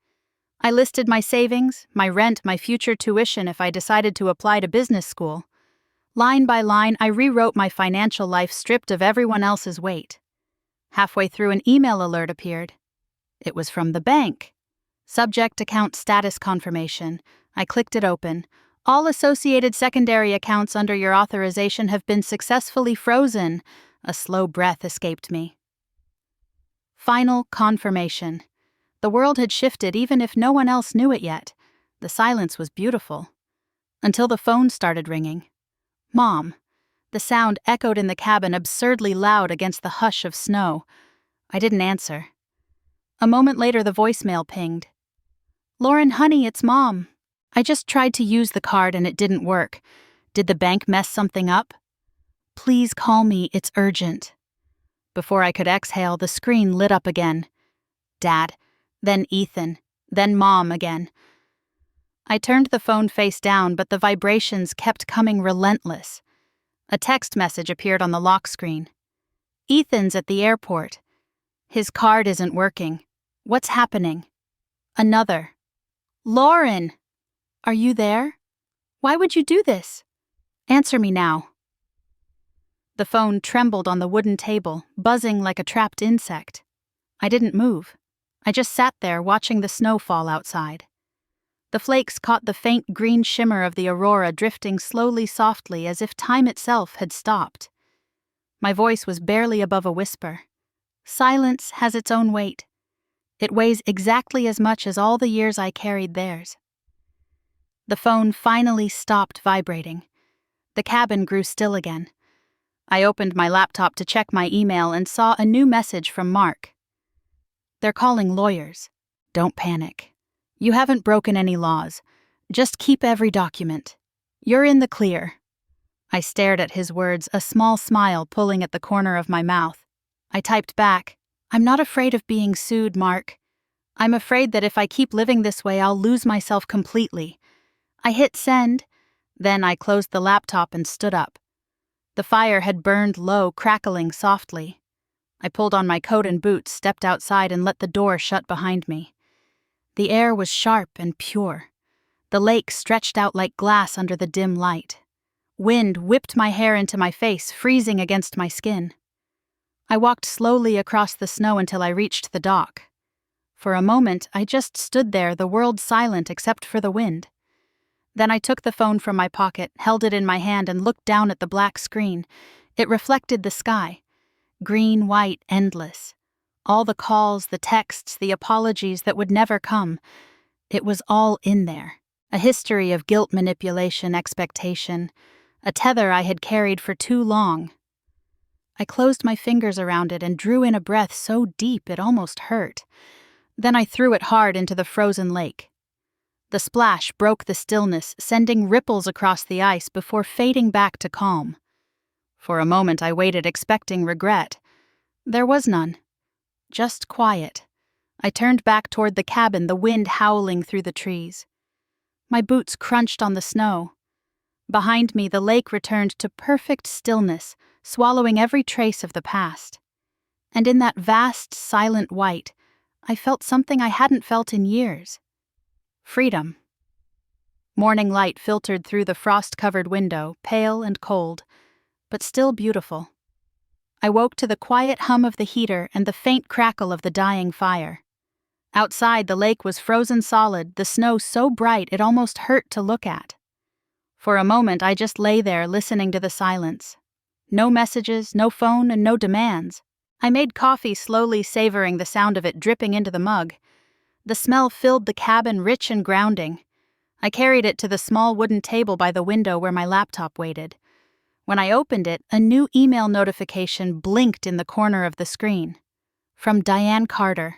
Speaker 1: I listed my savings, my rent, my future tuition if I decided to apply to business school. Line by line, I rewrote my financial life, stripped of everyone else's weight. Halfway through, an email alert appeared. It was from the bank. Subject: account status confirmation. I clicked it open. All associated secondary accounts under your authorization have been successfully frozen. A slow breath escaped me. Final confirmation. The world had shifted even if no one else knew it yet. The silence was beautiful. Until the phone started ringing. Mom. The sound echoed in the cabin, absurdly loud against the hush of snow. I didn't answer. A moment later, the voicemail pinged. Lauren, honey, it's Mom. I just tried to use the card and it didn't work. Did the bank mess something up? Please call me, it's urgent. Before I could exhale, the screen lit up again. Dad, then Ethan, then Mom again. I turned the phone face down, but the vibrations kept coming relentless. A text message appeared on the lock screen. Ethan's at the airport. His card isn't working. What's happening? Another. Lauren! Are you there? Why would you do this? Answer me now. The phone trembled on the wooden table, buzzing like a trapped insect. I didn't move. I just sat there watching the snow fall outside. The flakes caught the faint green shimmer of the aurora, drifting slowly, softly, as if time itself had stopped. My voice was barely above a whisper. Silence has its own weight. It weighs exactly as much as all the years I carried theirs. The phone finally stopped vibrating. The cabin grew still again. I opened my laptop to check my email and saw a new message from Mark. They're calling lawyers. Don't panic. You haven't broken any laws. Just keep every document. You're in the clear. I stared at his words, a small smile pulling at the corner of my mouth. I typed back, I'm not afraid of being sued, Mark. I'm afraid that if I keep living this way, I'll lose myself completely. I hit send. Then I closed the laptop and stood up. The fire had burned low, crackling softly. I pulled on my coat and boots, stepped outside, and let the door shut behind me. The air was sharp and pure. The lake stretched out like glass under the dim light. Wind whipped my hair into my face, freezing against my skin. I walked slowly across the snow until I reached the dock. For a moment, I just stood there, the world silent except for the wind. Then I took the phone from my pocket, held it in my hand, and looked down at the black screen. It reflected the sky. Green, white, endless. All the calls, the texts, the apologies that would never come. It was all in there. A history of guilt, manipulation, expectation. a tether I had carried for too long. I closed my fingers around it and drew in a breath so deep it almost hurt. Then I threw it hard into the frozen lake. The splash broke the stillness, sending ripples across the ice before fading back to calm. For a moment I waited, expecting regret. There was none. Just quiet. I turned back toward the cabin, the wind howling through the trees. My boots crunched on the snow. Behind me, the lake returned to perfect stillness, swallowing every trace of the past. And in that vast, silent white, I felt something I hadn't felt in years. Freedom. Morning light filtered through the frost-covered window, pale and cold, but still beautiful. I woke to the quiet hum of the heater and the faint crackle of the dying fire. Outside, the lake was frozen solid, the snow so bright it almost hurt to look at. For a moment, I just lay there listening to the silence. No messages, no phone, and no demands. I made coffee, slowly savoring the sound of it dripping into the mug. The smell filled the cabin, rich and grounding. I carried it to the small wooden table by the window where my laptop waited. When I opened it, a new email notification blinked in the corner of the screen. From Diane Carter.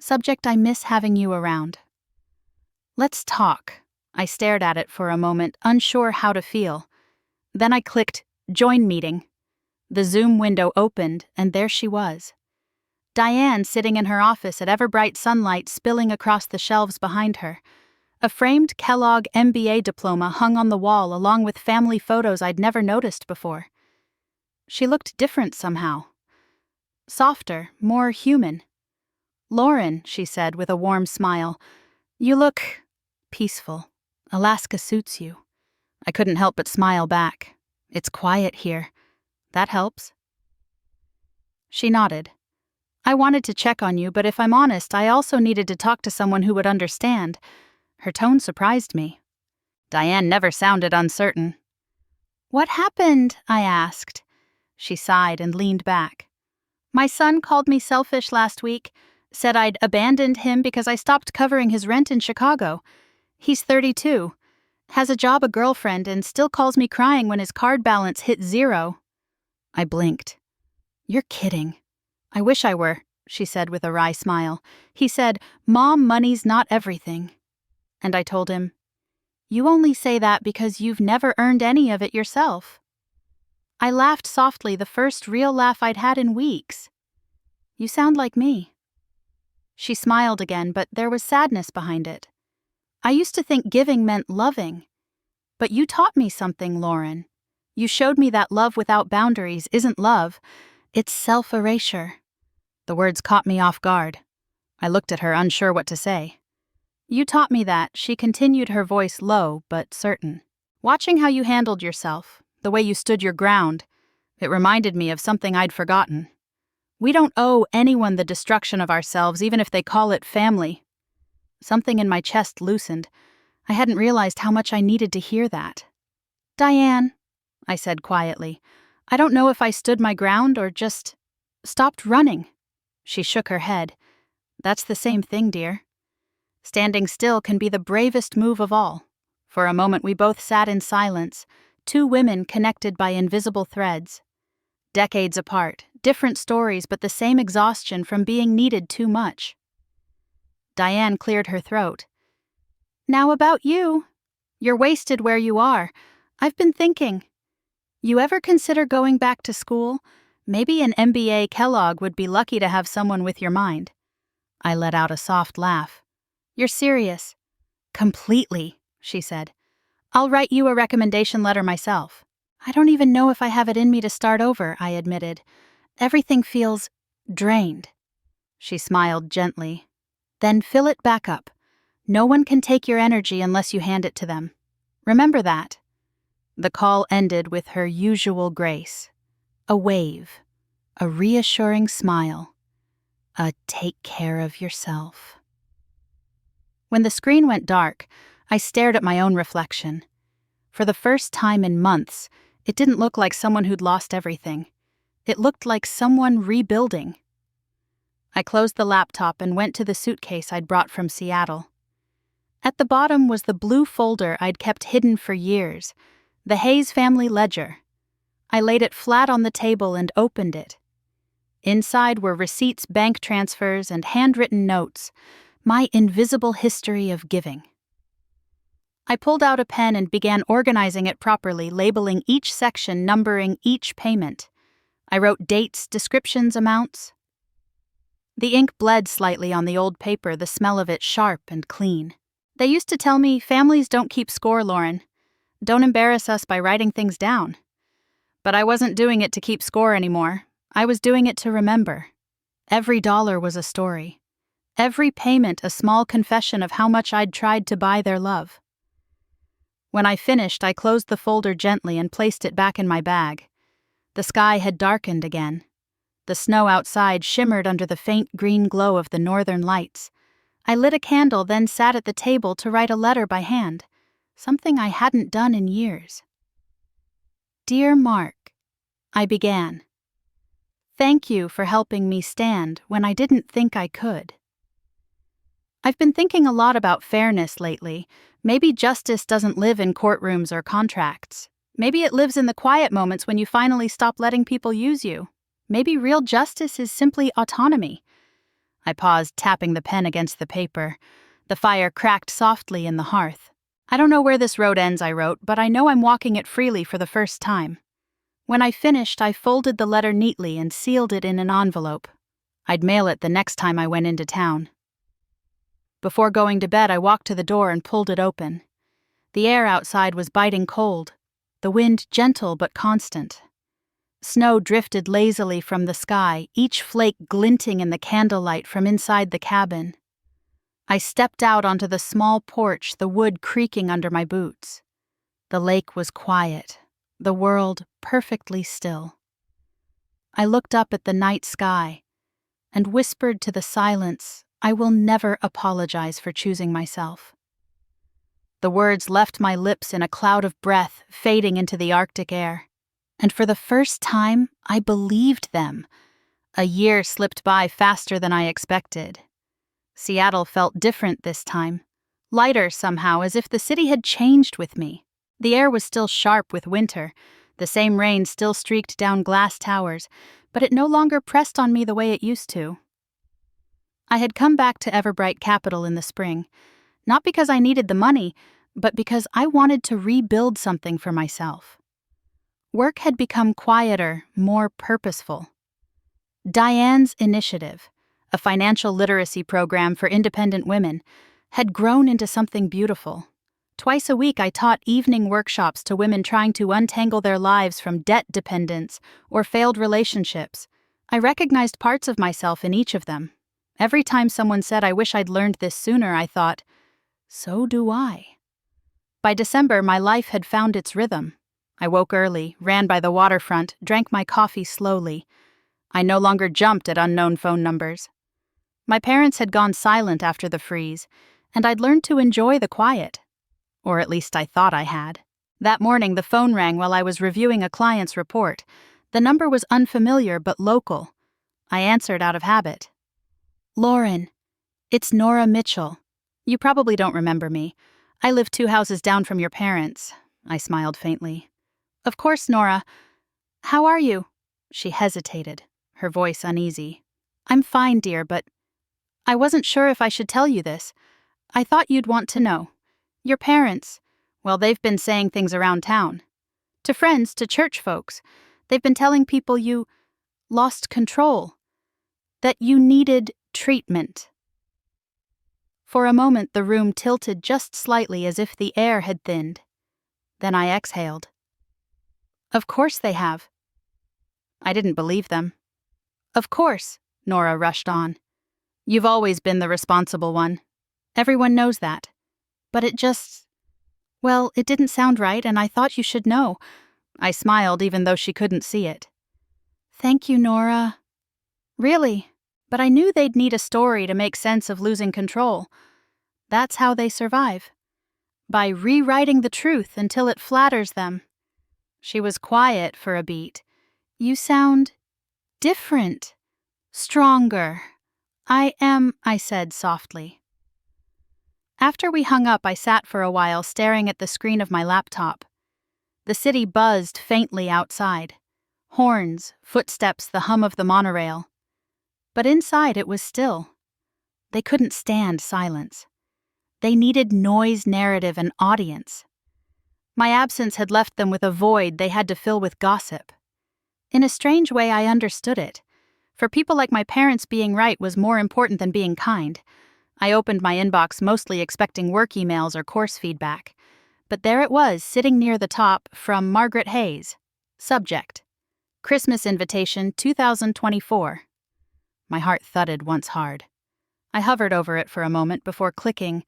Speaker 1: Subject: I miss having you around. Let's talk. I stared at it for a moment, unsure how to feel. Then I clicked Join Meeting. The Zoom window opened, and there she was. Diane sitting in her office at ever-bright sunlight spilling across the shelves behind her. A framed Kellogg MBA diploma hung on the wall along with family photos I'd never noticed before. She looked different somehow. Softer, more human. "Lauren," she said with a warm smile, "you look peaceful. Alaska suits you." I couldn't help but smile back. "It's quiet here. That helps." She nodded. "I wanted to check on you, but if I'm honest, I also needed to talk to someone who would understand." Her tone surprised me. Diane never sounded uncertain. "What happened?" I asked. She sighed and leaned back. "My son called me selfish last week, said I'd abandoned him because I stopped covering his rent in Chicago. He's 32, has a job, a girlfriend, and still calls me crying when his card balance hit 0. I blinked. "You're kidding." "I wish I were," she said with a wry smile. "He said, 'Mom, money's not everything.'" And I told him, "You only say that because you've never earned any of it yourself." I laughed softly, the first real laugh I'd had in weeks. "You sound like me." She smiled again, but there was sadness behind it. "I used to think giving meant loving. But you taught me something, Lauren. You showed me that love without boundaries isn't love, it's self-erasure." The words caught me off guard. I looked at her, unsure what to say. "You taught me that," she continued, her voice low but certain. "Watching how you handled yourself, the way you stood your ground, it reminded me of something I'd forgotten. We don't owe anyone the destruction of ourselves, even if they call it family." Something in my chest loosened. I hadn't realized how much I needed to hear that. "Diane," I said quietly, "I don't know if I stood my ground or just stopped running." She shook her head. "That's the same thing, dear. Standing still can be the bravest move of all." For a moment we both sat in silence, two women connected by invisible threads. Decades apart, different stories, but the same exhaustion from being needed too much. Diane cleared her throat. "Now about you. You're wasted where you are. I've been thinking. You ever consider going back to school? Maybe an MBA Kellogg would be lucky to have someone with your mind." I let out a soft laugh. "You're serious?" "Completely," she said. "I'll write you a recommendation letter myself." "I don't even know if I have it in me to start over," I admitted. "Everything feels drained." She smiled gently. "Then fill it back up. No one can take your energy unless you hand it to them. Remember that." The call ended with her usual grace. A wave, a reassuring smile, a "take care of yourself." When the screen went dark, I stared at my own reflection. For the first time in months, it didn't look like someone who'd lost everything. It looked like someone rebuilding. I closed the laptop and went to the suitcase I'd brought from Seattle. At the bottom was the blue folder I'd kept hidden for years, The Hayes family ledger. I laid it flat on the table and opened it. Inside were receipts, bank transfers, and handwritten notes, my invisible history of giving. I pulled out a pen and began organizing it properly, labeling each section, numbering each payment. I wrote dates, descriptions, amounts. The ink bled slightly on the old paper, the smell of it sharp and clean. They used to tell me, families don't keep score, Lauren. Don't embarrass us by writing things down. But I wasn't doing it to keep score anymore. I was doing it to remember. Every dollar was a story. Every payment a small confession of how much I'd tried to buy their love. When I finished, I closed the folder gently and placed it back in my bag. The sky had darkened again. The snow outside shimmered under the faint green glow of the northern lights. I lit a candle, then sat at the table to write a letter by hand, something I hadn't done in years. Dear Mark, I began. Thank you for helping me stand when I didn't think I could. I've been thinking a lot about fairness lately. Maybe justice doesn't live in courtrooms or contracts. Maybe it lives in the quiet moments when you finally stop letting people use you. Maybe real justice is simply autonomy. I paused, tapping the pen against the paper. The fire cracked softly in the hearth. I don't know where this road ends, I wrote, but I know I'm walking it freely for the first time. When I finished, I folded the letter neatly and sealed it in an envelope. I'd mail it the next time I went into town. Before going to bed, I walked to the door and pulled it open. The air outside was biting cold, the wind gentle but constant. Snow drifted lazily from the sky, each flake glinting in the candlelight from inside the cabin. I stepped out onto the small porch, the wood creaking under my boots. The lake was quiet, the world perfectly still. I looked up at the night sky and whispered to the silence, I will never apologize for choosing myself. The words left my lips in a cloud of breath, fading into the Arctic air. And for the first time, I believed them. A year slipped by faster than I expected. Seattle felt different this time, lighter somehow, as if the city had changed with me. The air was still sharp with winter. The same rain still streaked down glass towers, but it no longer pressed on me the way it used to. I had come back to Everbright Capital in the spring, not because I needed the money, but because I wanted to rebuild something for myself. Work had become quieter, more purposeful. Diane's initiative, a financial literacy program for independent women, had grown into something beautiful. Twice a week I taught evening workshops to women trying to untangle their lives from debt dependence or failed relationships. I recognized parts of myself in each of them. Every time someone said, I wish I'd learned this sooner, I thought, so do I. By December, my life had found its rhythm. I woke early, ran by the waterfront, drank my coffee slowly. I no longer jumped at unknown phone numbers. My parents had gone silent after the freeze, and I'd learned to enjoy the quiet. Or at least I thought I had. That morning, the phone rang while I was reviewing a client's report. The number was unfamiliar but local. I answered out of habit. Lauren, it's Nora Mitchell. You probably don't remember me. I live 2 houses down from your parents. I smiled faintly. Of course, Nora. How are you? She hesitated, her voice uneasy. I'm fine, dear, but I wasn't sure if I should tell you this. I thought you'd want to know. Your parents, well, they've been saying things around town. To friends, to church folks. They've been telling people you lost control. That you needed treatment. For a moment, the room tilted just slightly as if the air had thinned. Then I exhaled. Of course they have. I didn't believe them. Of course, Nora rushed on. You've always been the responsible one. Everyone knows that. But it didn't sound right, and I thought you should know. I smiled even though she couldn't see it. Thank you, Nora. Really, but I knew they'd need a story to make sense of losing control. That's how they survive. By rewriting the truth until it flatters them. She was quiet for a beat. You sound different, stronger. I said softly. After we hung up, I sat for a while staring at the screen of my laptop. The city buzzed faintly outside. Horns, footsteps, the hum of the monorail. But inside it was still. They couldn't stand silence. They needed noise, narrative, and audience. My absence had left them with a void they had to fill with gossip. In a strange way, I understood it. For people like my parents, being right was more important than being kind. I opened my inbox mostly expecting work emails or course feedback. But there it was, sitting near the top, from Margaret Hayes. Subject: Christmas Invitation 2024. My heart thudded once hard. I hovered over it for a moment before clicking.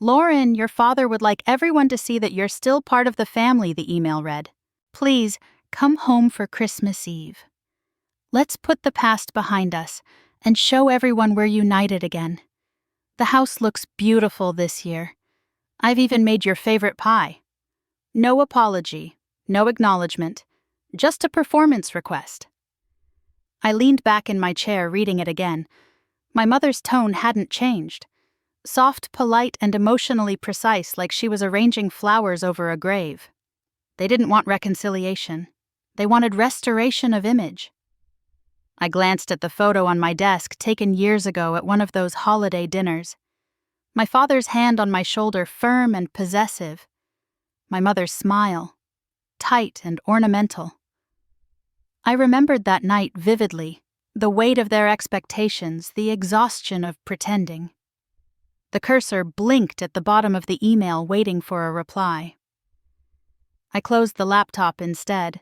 Speaker 1: "Lauren, your father would like everyone to see that you're still part of the family," the email read. "Please, come home for Christmas Eve. Let's put the past behind us and show everyone we're united again. The house looks beautiful this year. I've even made your favorite pie. No apology, no acknowledgement, just a performance request." I leaned back in my chair reading it again. My mother's tone hadn't changed. Soft, polite, and emotionally precise, like she was arranging flowers over a grave. They didn't want reconciliation. They wanted restoration of image. I glanced at the photo on my desk taken years ago at one of those holiday dinners. My father's hand on my shoulder, firm and possessive. My mother's smile, tight and ornamental. I remembered that night vividly, the weight of their expectations, the exhaustion of pretending. The cursor blinked at the bottom of the email, waiting for a reply. I closed the laptop instead.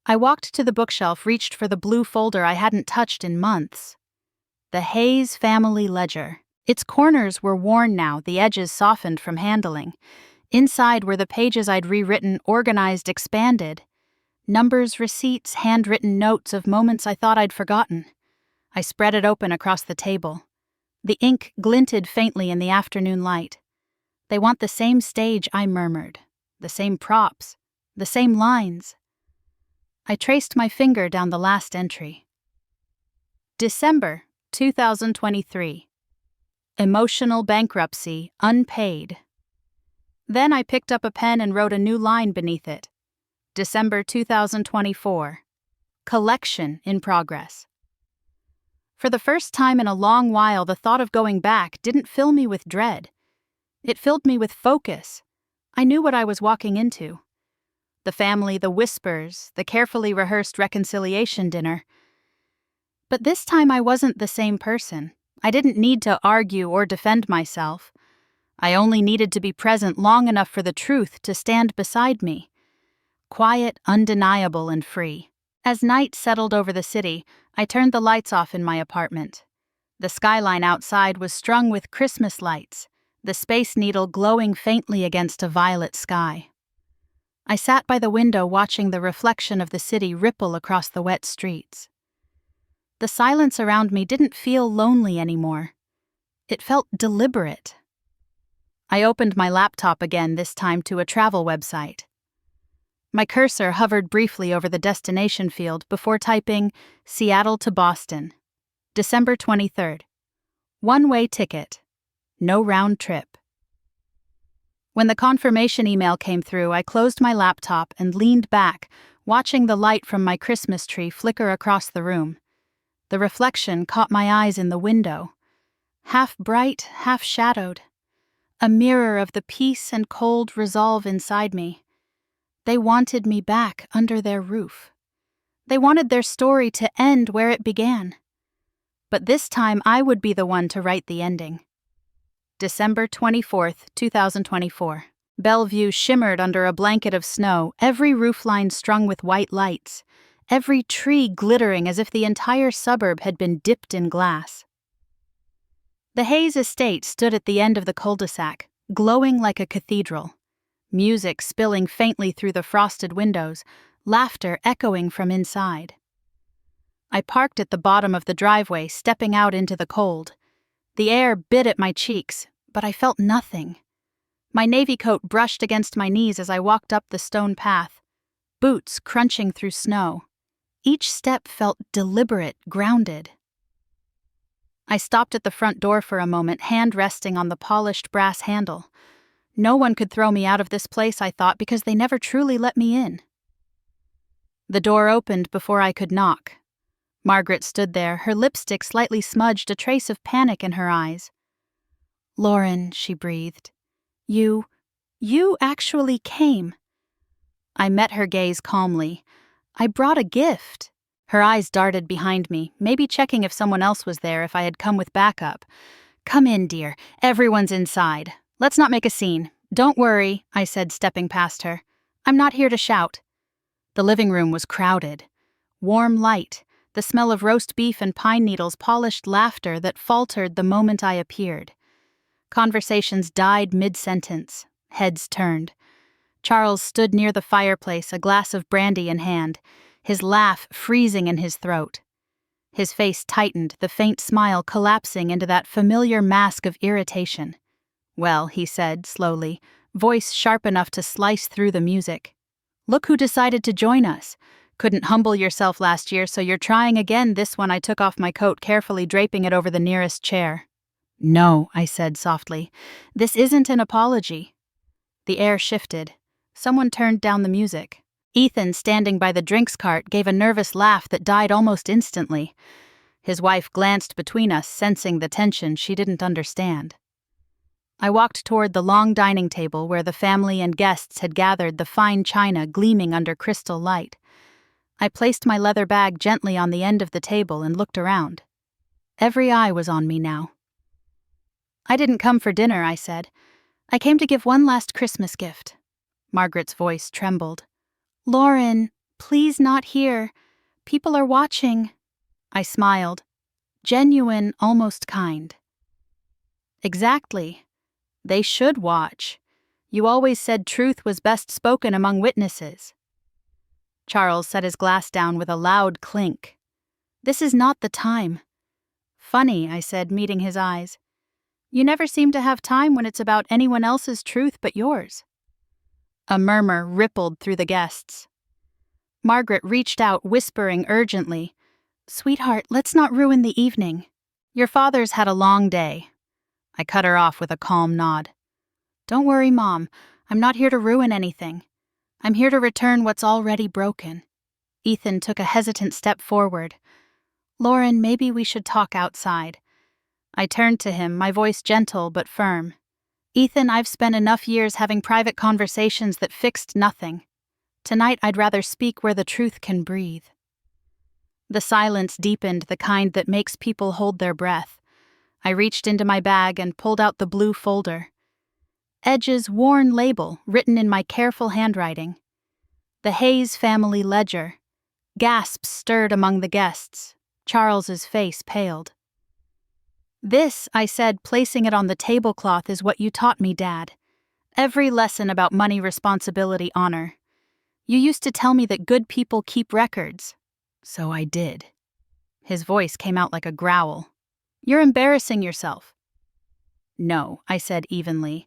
Speaker 1: I walked to the bookshelf, reached for the blue folder I hadn't touched in months. The Hayes Family Ledger. Its corners were worn now, the edges softened from handling. Inside were the pages I'd rewritten, organized, expanded. Numbers, receipts, handwritten notes of moments I thought I'd forgotten. I spread it open across the table. The ink glinted faintly in the afternoon light. "They want the same stage," I murmured. "The same props. The same lines." I traced my finger down the last entry. December 2023. Emotional bankruptcy, unpaid. Then I picked up a pen and wrote a new line beneath it. December 2024. Collection in progress. For the first time in a long while, the thought of going back didn't fill me with dread. It filled me with focus. I knew what I was walking into. The family, the whispers, the carefully rehearsed reconciliation dinner. But this time I wasn't the same person. I didn't need to argue or defend myself. I only needed to be present long enough for the truth to stand beside me. Quiet, undeniable, and free. As night settled over the city, I turned the lights off in my apartment. The skyline outside was strung with Christmas lights, the Space Needle glowing faintly against a violet sky. I sat by the window watching the reflection of the city ripple across the wet streets. The silence around me didn't feel lonely anymore. It felt deliberate. I opened my laptop again, this time to a travel website. My cursor hovered briefly over the destination field before typing Seattle to Boston, December 23rd. One-way ticket. No round trip. When the confirmation email came through, I closed my laptop and leaned back, watching the light from my Christmas tree flicker across the room. The reflection caught my eyes in the window. Half bright, half shadowed. A mirror of the peace and cold resolve inside me. They wanted me back under their roof. They wanted their story to end where it began. But this time I would be the one to write the ending. December 24th, 2024. Bellevue shimmered under a blanket of snow, every roofline strung with white lights, every tree glittering as if the entire suburb had been dipped in glass. The Hayes estate stood at the end of the cul-de-sac, glowing like a cathedral. Music spilling faintly through the frosted windows, laughter echoing from inside. I parked at the bottom of the driveway, stepping out into the cold. The air bit at my cheeks, but I felt nothing. My navy coat brushed against my knees as I walked up the stone path, boots crunching through snow. Each step felt deliberate, grounded. I stopped at the front door for a moment, hand resting on the polished brass handle. No one could throw me out of this place, I thought, because they never truly let me in. The door opened before I could knock. Margaret stood there, her lipstick slightly smudged, a trace of panic in her eyes. "Lauren," she breathed. You actually came." I met her gaze calmly. "I brought a gift." Her eyes darted behind me, maybe checking if someone else was there, if I had come with backup. "Come in, dear. Everyone's inside. Let's not make a scene. Don't worry," I said, stepping past her. "I'm not here to shout." The living room was crowded. Warm light, the smell of roast beef and pine needles, polished laughter that faltered the moment I appeared. Conversations died mid-sentence. Heads turned. Charles stood near the fireplace, a glass of brandy in hand, his laugh freezing in his throat. His face tightened, the faint smile collapsing into that familiar mask of irritation. "Well," he said, slowly, voice sharp enough to slice through the music. "Look who decided to join us. Couldn't humble yourself last year, so you're trying again this one." I took off my coat, carefully draping it over the nearest chair. "No," I said softly. "This isn't an apology." The air shifted. Someone turned down the music. Ethan, standing by the drinks cart, gave a nervous laugh that died almost instantly. His wife glanced between us, sensing the tension she didn't understand. I walked toward the long dining table where the family and guests had gathered, the fine china gleaming under crystal light. I placed my leather bag gently on the end of the table and looked around. Every eye was on me now. "I didn't come for dinner," I said. "I came to give one last Christmas gift." Margaret's voice trembled. "Lauren, please not here. People are watching." I smiled. Genuine, almost kind. "Exactly. They should watch. You always said truth was best spoken among witnesses." Charles set his glass down with a loud clink. "This is not the time." "Funny," I said, meeting his eyes. "You never seem to have time when it's about anyone else's truth but yours." A murmur rippled through the guests. Margaret reached out, whispering urgently, "Sweetheart, let's not ruin the evening. Your father's had a long day." I cut her off with a calm nod. "Don't worry, Mom. I'm not here to ruin anything. I'm here to return what's already broken." Ethan took a hesitant step forward. "Lauren, maybe we should talk outside." I turned to him, my voice gentle but firm. "Ethan, I've spent enough years having private conversations that fixed nothing. Tonight I'd rather speak where the truth can breathe." The silence deepened, the kind that makes people hold their breath. I reached into my bag and pulled out the blue folder. Edge's worn label, written in my careful handwriting. The Hayes family ledger. Gasps stirred among the guests. Charles's face paled. "This," I said, placing it on the tablecloth, "is what you taught me, Dad. Every lesson about money, responsibility, honor. You used to tell me that good people keep records. So I did." His voice came out like a growl. "You're embarrassing yourself." "No," I said evenly.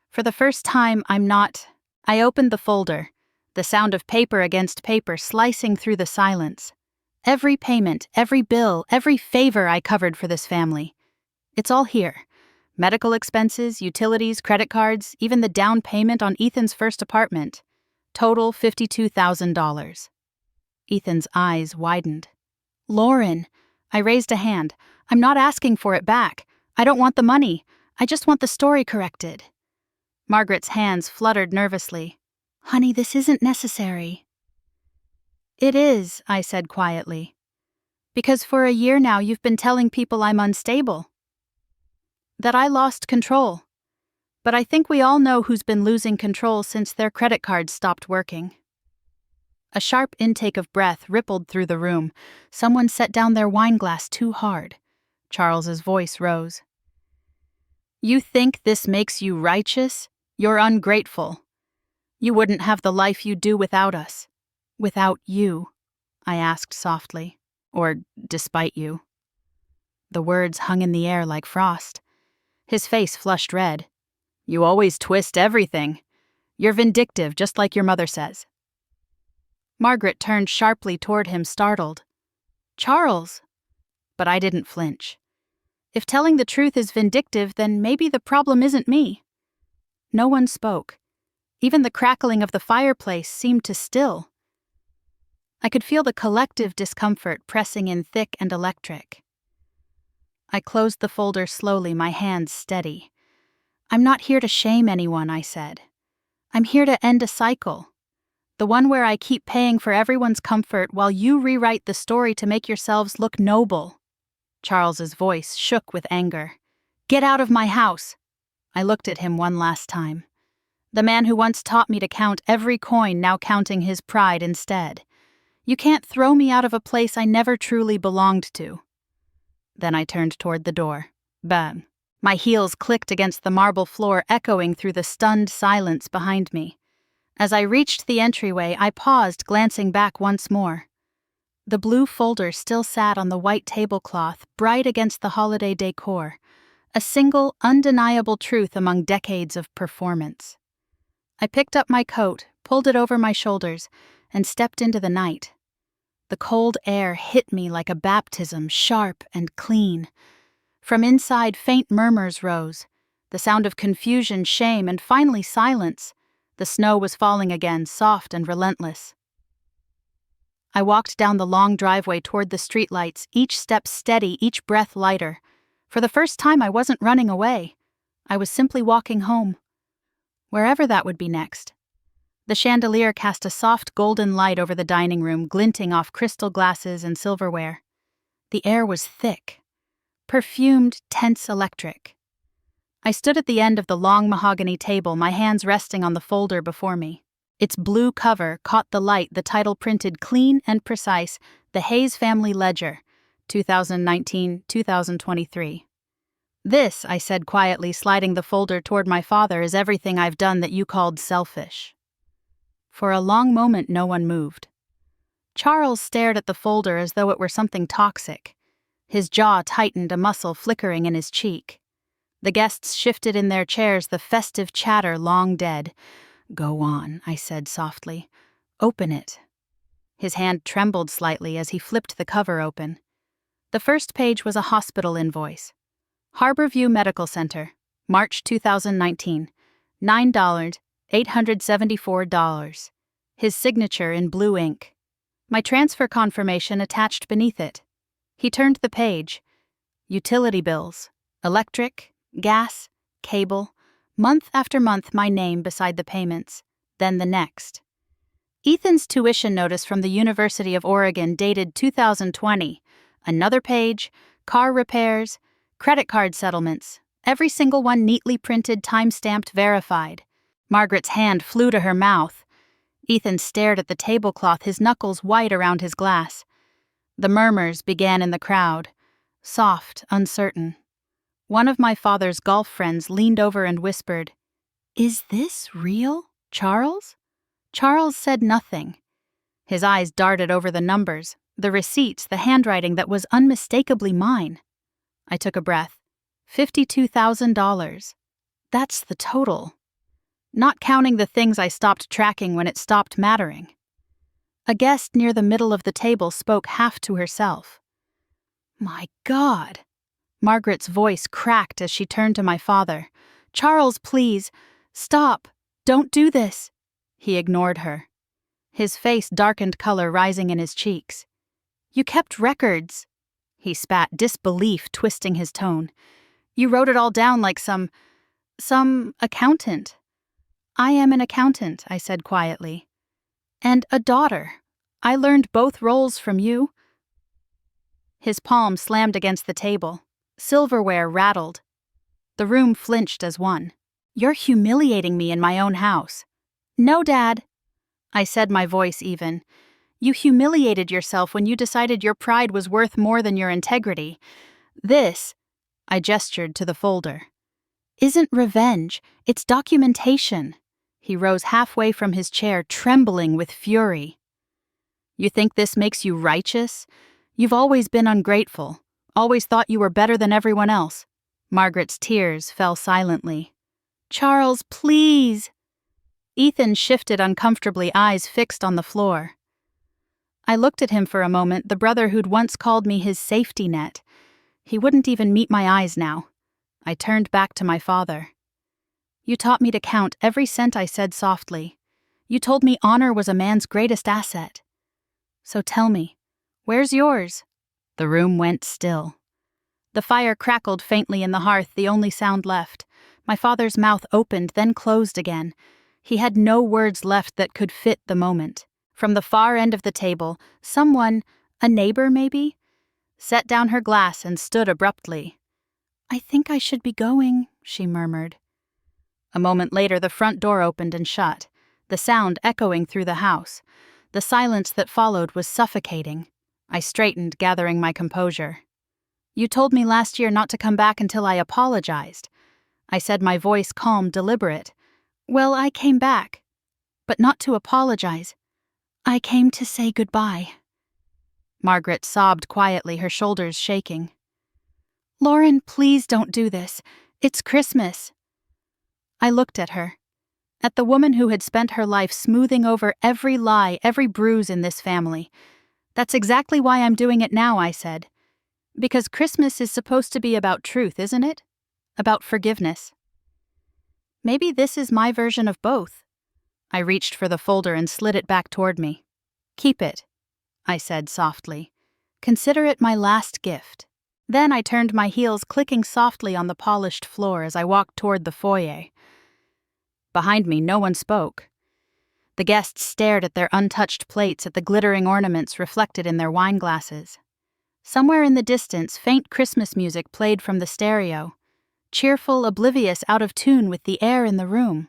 Speaker 1: "For the first time, I'm not." I opened the folder, the sound of paper against paper slicing through the silence. Every payment, every bill, every favor I covered for this family. It's all here. Medical expenses, utilities, credit cards, even the down payment on Ethan's first apartment. Total $52,000. Ethan's eyes widened. "Lauren," I raised a hand. "I'm not asking for it back. I don't want the money. I just want the story corrected." Margaret's hands fluttered nervously. "Honey, this isn't necessary." "It is," I said quietly. "Because for a year now you've been telling people I'm unstable. That I lost control. But I think we all know who's been losing control since their credit cards stopped working." A sharp intake of breath rippled through the room. Someone set down their wine glass too hard. Charles's voice rose. "You think this makes you righteous? You're ungrateful. You wouldn't have the life you do without us." "Without you?" I asked softly. "Or despite you?" The words hung in the air like frost. His face flushed red. "You always twist everything. You're vindictive, just like your mother says." Margaret turned sharply toward him, startled. "Charles!" But I didn't flinch. If telling the truth is vindictive, then maybe the problem isn't me. No one spoke. Even the crackling of the fireplace seemed to still. I could feel the collective discomfort pressing in thick and electric. I closed the folder slowly, my hands steady. "I'm not here to shame anyone," I said. "I'm here to end a cycle. The one where I keep paying for everyone's comfort while you rewrite the story to make yourselves look noble." Charles's voice shook with anger. "Get out of my house!" I looked at him one last time. The man who once taught me to count every coin, now counting his pride instead. You can't throw me out of a place I never truly belonged to. Then I turned toward the door. Bam. My heels clicked against the marble floor, echoing through the stunned silence behind me. As I reached the entryway, I paused, glancing back once more. The blue folder still sat on the white tablecloth, bright against the holiday decor, a single, undeniable truth among decades of performance. I picked up my coat, pulled it over my shoulders, and stepped into the night. The cold air hit me like a baptism, sharp and clean. From inside, faint murmurs rose, the sound of confusion, shame, and finally silence. The snow was falling again, soft and relentless. I walked down the long driveway toward the streetlights, each step steady, each breath lighter. For the first time, I wasn't running away. I was simply walking home. Wherever that would be next. The chandelier cast a soft golden light over the dining room, glinting off crystal glasses and silverware. The air was thick, perfumed, tense, electric. I stood at the end of the long mahogany table, my hands resting on the folder before me. Its blue cover caught the light, the title printed clean and precise, The Hayes Family Ledger, 2019-2023. "This," I said quietly, sliding the folder toward my father, "is everything I've done that you called selfish." For a long moment, no one moved. Charles stared at the folder as though it were something toxic. His jaw tightened, a muscle flickering in his cheek. The guests shifted in their chairs, the festive chatter long dead. "Go on," I said softly. "Open it." His hand trembled slightly as he flipped the cover open. The first page was a hospital invoice. Harborview Medical Center, March 2019, $9,874. His signature in blue ink. My transfer confirmation attached beneath it. He turned the page. Utility bills, electric, gas, cable, month after month my name beside the payments, then the next. Ethan's tuition notice from the University of Oregon dated 2020. Another page, car repairs, credit card settlements, every single one neatly printed, time-stamped, verified. Margaret's hand flew to her mouth. Ethan stared at the tablecloth, his knuckles white around his glass. The murmurs began in the crowd, soft, uncertain. One of my father's golf friends leaned over and whispered, "Is this real, Charles?" Charles said nothing. His eyes darted over the numbers, the receipts, the handwriting that was unmistakably mine. I took a breath. $52,000. That's the total. Not counting the things I stopped tracking when it stopped mattering. A guest near the middle of the table spoke half to herself. "My God." Margaret's voice cracked as she turned to my father. "Charles, please, stop. Don't do this." He ignored her. His face darkened, color rising in his cheeks. "You kept records." He spat, disbelief twisting his tone. "You wrote it all down like some accountant." "I am an accountant," I said quietly. "And a daughter. I learned both roles from you." His palm slammed against the table. Silverware rattled. The room flinched as one. "You're humiliating me in my own house." "No, Dad." I said, my voice even. "You humiliated yourself when you decided your pride was worth more than your integrity. This," I gestured to the folder, "isn't revenge, it's documentation." He rose halfway from his chair, trembling with fury. "You think this makes you righteous? You've always been ungrateful, always thought you were better than everyone else." Margaret's tears fell silently. "Charles, please." Ethan shifted uncomfortably, eyes fixed on the floor. I looked at him for a moment, the brother who'd once called me his safety net. He wouldn't even meet my eyes now. I turned back to my father. You taught me to count every cent I said softly. You told me honor was a man's greatest asset. So tell me, where's yours?" The room went still. The fire crackled faintly in the hearth, the only sound left. My father's mouth opened, then closed again. He had no words left that could fit the moment. From the far end of the table, someone, a neighbor maybe, set down her glass and stood abruptly. "I think I should be going," she murmured. A moment later, the front door opened and shut, the sound echoing through the house. The silence that followed was suffocating. I straightened, gathering my composure. "You told me last year not to come back until I apologized." I said, my voice calm, deliberate. "Well, I came back, but not to apologize. I came to say goodbye." Margaret sobbed quietly, her shoulders shaking. "Lauren, please don't do this. It's Christmas." I looked at her, at the woman who had spent her life smoothing over every lie, every bruise in this family. "That's exactly why I'm doing it now," I said. "Because Christmas is supposed to be about truth, isn't it? About forgiveness. Maybe this is my version of both." I reached for the folder and slid it back toward me. "Keep it," I said softly. "Consider it my last gift." Then I turned my heels, clicking softly on the polished floor as I walked toward the foyer. Behind me, no one spoke. The guests stared at their untouched plates, at the glittering ornaments reflected in their wine glasses. Somewhere in the distance, faint Christmas music played from the stereo, cheerful, oblivious, out of tune with the air in the room.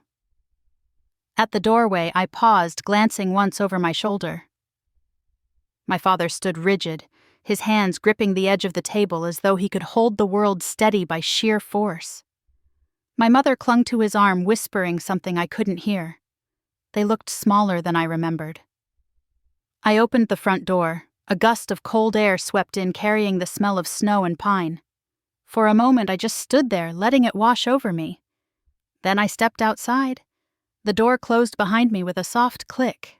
Speaker 1: At the doorway, I paused, glancing once over my shoulder. My father stood rigid, his hands gripping the edge of the table as though he could hold the world steady by sheer force. My mother clung to his arm, whispering something I couldn't hear. They looked smaller than I remembered. I opened the front door. A gust of cold air swept in, carrying the smell of snow and pine. For a moment, I just stood there, letting it wash over me. Then I stepped outside. The door closed behind me with a soft click.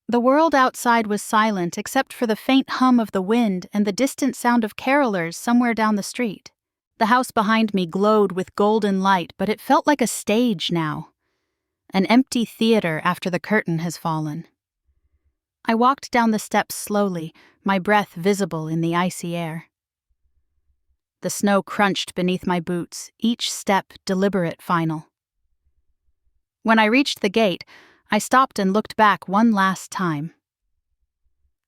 Speaker 1: The world outside was silent except for the faint hum of the wind and the distant sound of carolers somewhere down the street. The house behind me glowed with golden light, but it felt like a stage now. An empty theater after the curtain has fallen. I walked down the steps slowly, my breath visible in the icy air. The snow crunched beneath my boots, each step deliberate, final. When I reached the gate, I stopped and looked back one last time.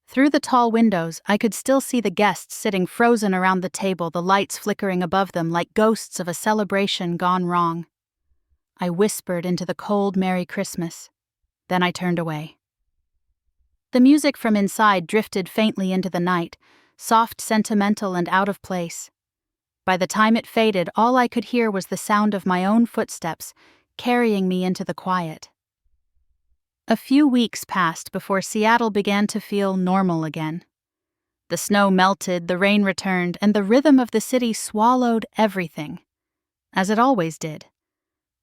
Speaker 1: Through the tall windows, I could still see the guests sitting frozen around the table, the lights flickering above them like ghosts of a celebration gone wrong. I whispered into the cold Merry Christmas. Then I turned away. The music from inside drifted faintly into the night, soft, sentimental, and out of place. By the time it faded, all I could hear was the sound of my own footsteps, carrying me into the quiet. A few weeks passed before Seattle began to feel normal again. The snow melted, the rain returned, and the rhythm of the city swallowed everything, as it always did.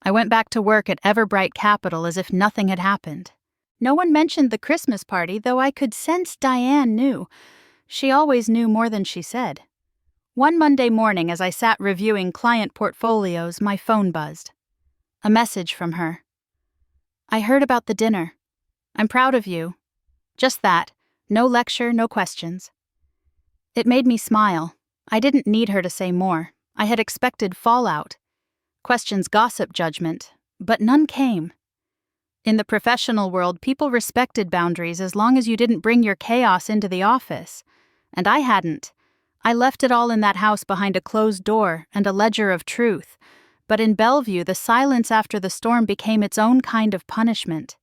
Speaker 1: I went back to work at Everbright Capital as if nothing had happened. No one mentioned the Christmas party, though I could sense Diane knew. She always knew more than she said. One Monday morning, as I sat reviewing client portfolios, my phone buzzed. A message from her. "I heard about the dinner. I'm proud of you." Just that. No lecture, no questions. It made me smile. I didn't need her to say more. I had expected fallout. Questions, gossip, judgment. But none came. In the professional world, people respected boundaries as long as you didn't bring your chaos into the office. And I hadn't. I left it all in that house behind a closed door and a ledger of truth. But in Bellevue, the silence after the storm became its own kind of punishment.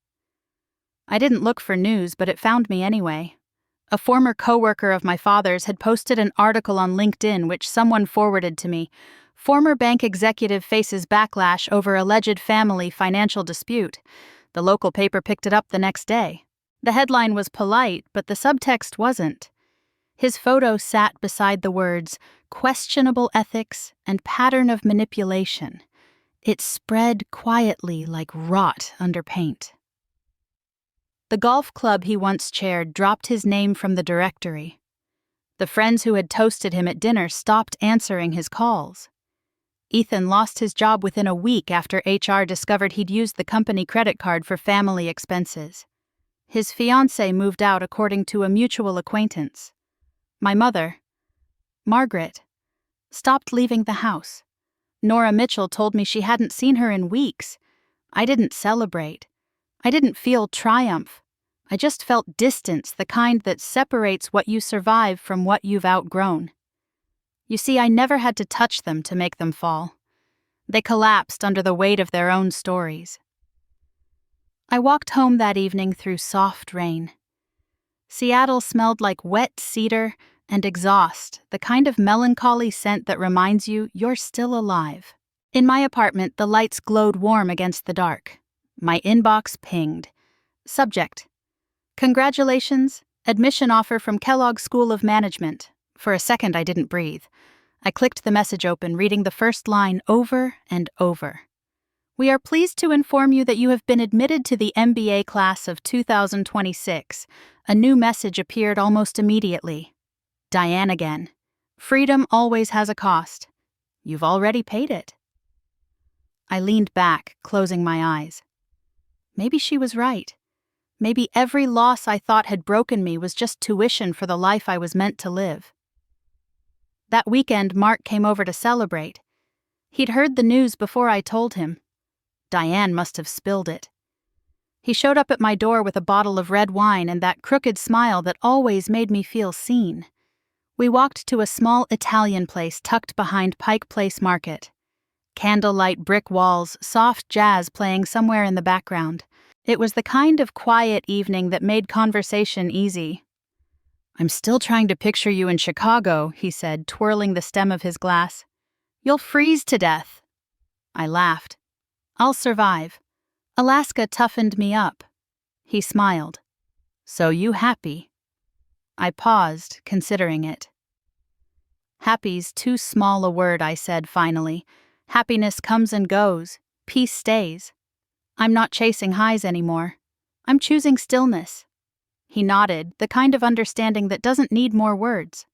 Speaker 1: I didn't look for news, but it found me anyway. A former coworker of my father's had posted an article on LinkedIn which someone forwarded to me. Former bank executive faces backlash over alleged family financial dispute. The local paper picked it up the next day. The headline was polite, but the subtext wasn't. His photo sat beside the words, "questionable ethics and pattern of manipulation." It spread quietly like rot under paint. The golf club he once chaired dropped his name from the directory. The friends who had toasted him at dinner stopped answering his calls. Ethan lost his job within a week after HR discovered he'd used the company credit card for family expenses. His fiancée moved out according to a mutual acquaintance. My mother, Margaret, stopped leaving the house. Nora Mitchell told me she hadn't seen her in weeks. I didn't celebrate. I didn't feel triumph. I just felt distance, the kind that separates what you survive from what you've outgrown. You see, I never had to touch them to make them fall. They collapsed under the weight of their own stories. I walked home that evening through soft rain. Seattle smelled like wet cedar and exhaust, the kind of melancholy scent that reminds you you're still alive. In my apartment, the lights glowed warm against the dark. My inbox pinged. Subject: Congratulations, admission offer from Kellogg School of Management. For a second, I didn't breathe. I clicked the message open, reading the first line over and over. We are pleased to inform you that you have been admitted to the MBA class of 2026. A new message appeared almost immediately. Diane again. Freedom always has a cost. You've already paid it. I leaned back, closing my eyes. Maybe she was right. Maybe every loss I thought had broken me was just tuition for the life I was meant to live. That weekend, Mark came over to celebrate. He'd heard the news before I told him. Diane must have spilled it. He showed up at my door with a bottle of red wine and that crooked smile that always made me feel seen. We walked to a small Italian place tucked behind Pike Place Market. Candlelight brick walls, soft jazz playing somewhere in the background. It was the kind of quiet evening that made conversation easy. I'm still trying to picture you in Chicago, he said, twirling the stem of his glass. You'll freeze to death. I laughed. I'll survive. Alaska toughened me up. He smiled. So you happy? I paused, considering it. Happy's too small a word, I said finally. Happiness comes and goes. Peace stays. I'm not chasing highs anymore. I'm choosing stillness. He nodded, the kind of understanding that doesn't need more words.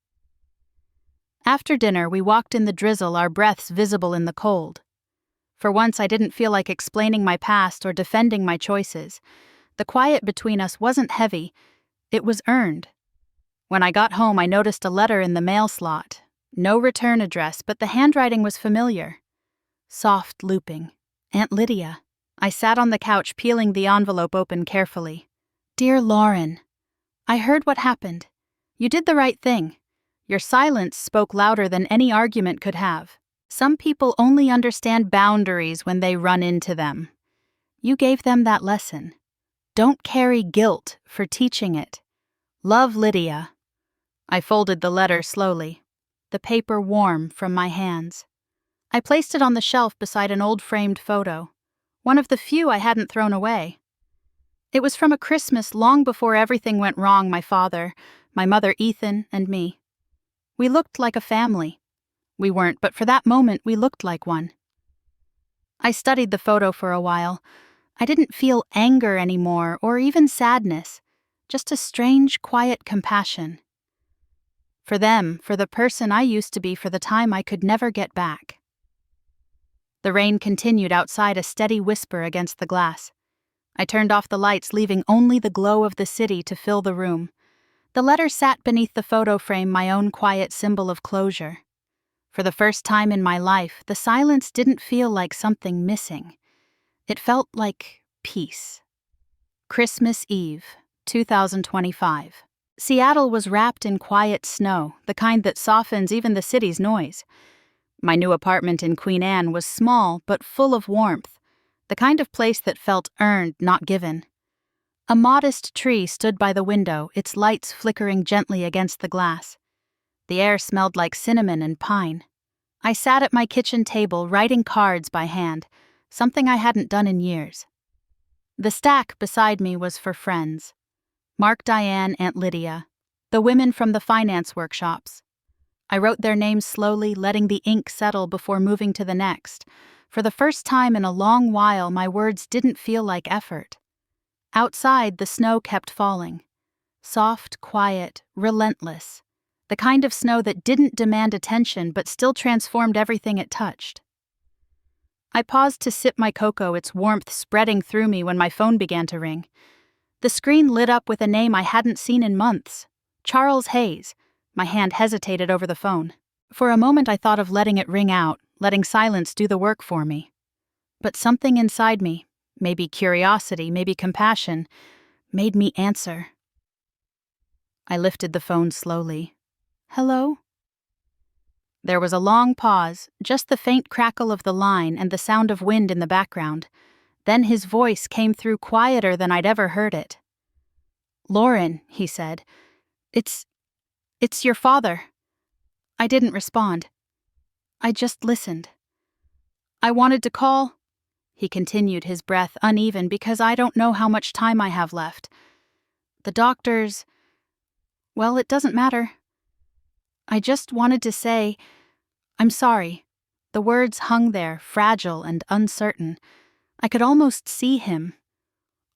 Speaker 1: After dinner, we walked in the drizzle, our breaths visible in the cold. For once, I didn't feel like explaining my past or defending my choices. The quiet between us wasn't heavy. It was earned. When I got home, I noticed a letter in the mail slot. No return address, but the handwriting was familiar. Soft looping. Aunt Lydia. I sat on the couch, peeling the envelope open carefully. Dear Lauren, I heard what happened. You did the right thing. Your silence spoke louder than any argument could have. Some people only understand boundaries when they run into them. You gave them that lesson. Don't carry guilt for teaching it. Love, Lydia. I folded the letter slowly, the paper warm from my hands. I placed it on the shelf beside an old framed photo, one of the few I hadn't thrown away. It was from a Christmas long before everything went wrong, my father, my mother Ethan, and me. We looked like a family. We weren't, but for that moment we looked like one. I studied the photo for a while. I didn't feel anger anymore, or even sadness, just a strange, quiet compassion. For them, for the person I used to be, for the time I could never get back. The rain continued outside, a steady whisper against the glass. I turned off the lights, leaving only the glow of the city to fill the room. The letter sat beneath the photo frame, my own quiet symbol of closure. For the first time in my life, the silence didn't feel like something missing. It felt like peace. Christmas Eve, 2025. Seattle was wrapped in quiet snow, the kind that softens even the city's noise. My new apartment in Queen Anne was small but full of warmth, the kind of place that felt earned, not given. A modest tree stood by the window, its lights flickering gently against the glass. The air smelled like cinnamon and pine. I sat at my kitchen table, writing cards by hand, something I hadn't done in years. The stack beside me was for friends. Mark, Diane, Aunt Lydia, the women from the finance workshops. I wrote their names slowly, letting the ink settle before moving to the next. For the first time in a long while, my words didn't feel like effort. Outside, the snow kept falling. Soft, quiet, relentless. The kind of snow that didn't demand attention but still transformed everything it touched. I paused to sip my cocoa, its warmth spreading through me when my phone began to ring. The screen lit up with a name I hadn't seen in months. Charles Hayes. My hand hesitated over the phone. For a moment I thought of letting it ring out, letting silence do the work for me. But something inside me, maybe curiosity, maybe compassion, made me answer. I lifted the phone slowly. Hello? There was a long pause, just the faint crackle of the line and the sound of wind in the background. Then his voice came through quieter than I'd ever heard it. Lauren, he said, it's your father. I didn't respond. I just listened. I wanted to call, he continued, his breath uneven, because I don't know how much time I have left. The doctors, well, it doesn't matter. I just wanted to say, I'm sorry. The words hung there, fragile and uncertain. I could almost see him.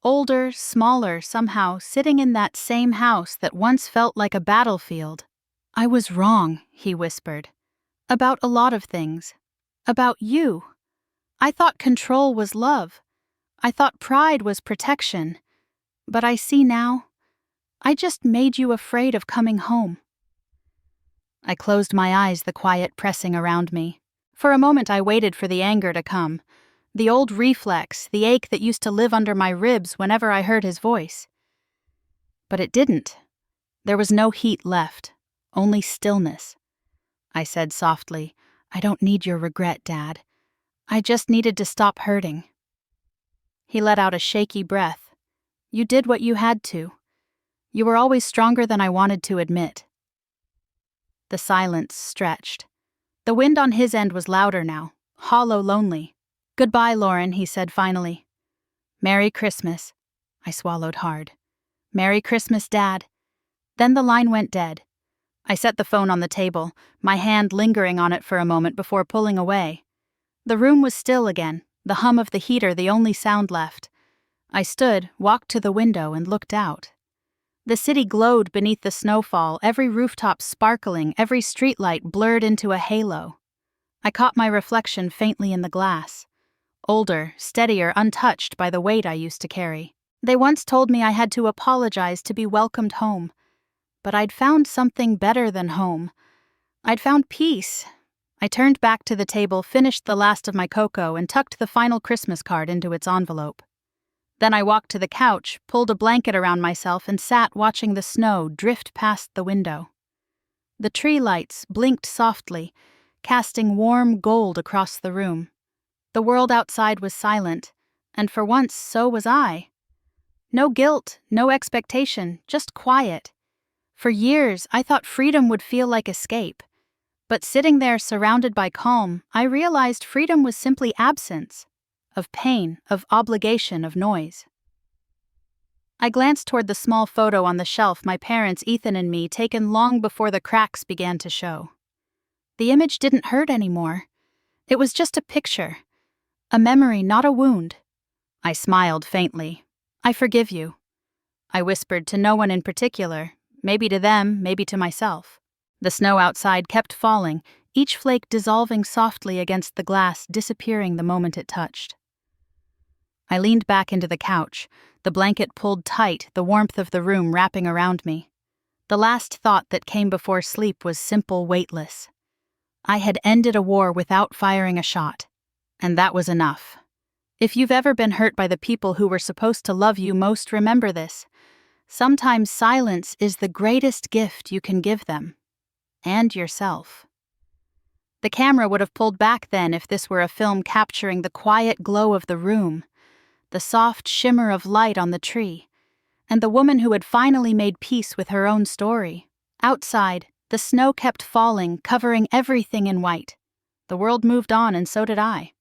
Speaker 1: Older, smaller, somehow, sitting in that same house that once felt like a battlefield. I was wrong, he whispered. About a lot of things. About you. I thought control was love. I thought pride was protection. But I see now. I just made you afraid of coming home. I closed my eyes, the quiet pressing around me. For a moment I waited for the anger to come. The old reflex, the ache that used to live under my ribs whenever I heard his voice. But it didn't. There was no heat left, only stillness. I said softly, I don't need your regret, Dad. I just needed to stop hurting. He let out a shaky breath. You did what you had to. You were always stronger than I wanted to admit. The silence stretched. The wind on his end was louder now, hollow, lonely. Goodbye, Lauren, he said finally. Merry Christmas. I swallowed hard. Merry Christmas, Dad. Then the line went dead. I set the phone on the table, my hand lingering on it for a moment before pulling away. The room was still again, the hum of the heater the only sound left. I stood, walked to the window, and looked out. The city glowed beneath the snowfall, every rooftop sparkling, every streetlight blurred into a halo. I caught my reflection faintly in the glass. Older, steadier, untouched by the weight I used to carry. They once told me I had to apologize to be welcomed home. But I'd found something better than home. I'd found peace. I turned back to the table, finished the last of my cocoa, and tucked the final Christmas card into its envelope. Then I walked to the couch, pulled a blanket around myself, and sat watching the snow drift past the window. The tree lights blinked softly, casting warm gold across the room. The world outside was silent, and for once so was I. No guilt, no expectation, just quiet. For years, I thought freedom would feel like escape. But sitting there surrounded by calm, I realized freedom was simply absence. Of pain, of obligation, of noise. I glanced toward the small photo on the shelf my parents, Ethan and me, taken long before the cracks began to show. The image didn't hurt anymore. It was just a picture. A memory, not a wound. I smiled faintly. I forgive you. I whispered to no one in particular, maybe to them, maybe to myself. The snow outside kept falling, each flake dissolving softly against the glass, disappearing the moment it touched. I leaned back into the couch, the blanket pulled tight, the warmth of the room wrapping around me. The last thought that came before sleep was simple, weightless. I had ended a war without firing a shot, and that was enough. If you've ever been hurt by the people who were supposed to love you most, remember this. Sometimes silence is the greatest gift you can give them. And yourself. The camera would have pulled back then if this were a film capturing the quiet glow of the room, the soft shimmer of light on the tree, and the woman who had finally made peace with her own story. Outside, the snow kept falling, covering everything in white. The world moved on, and so did I.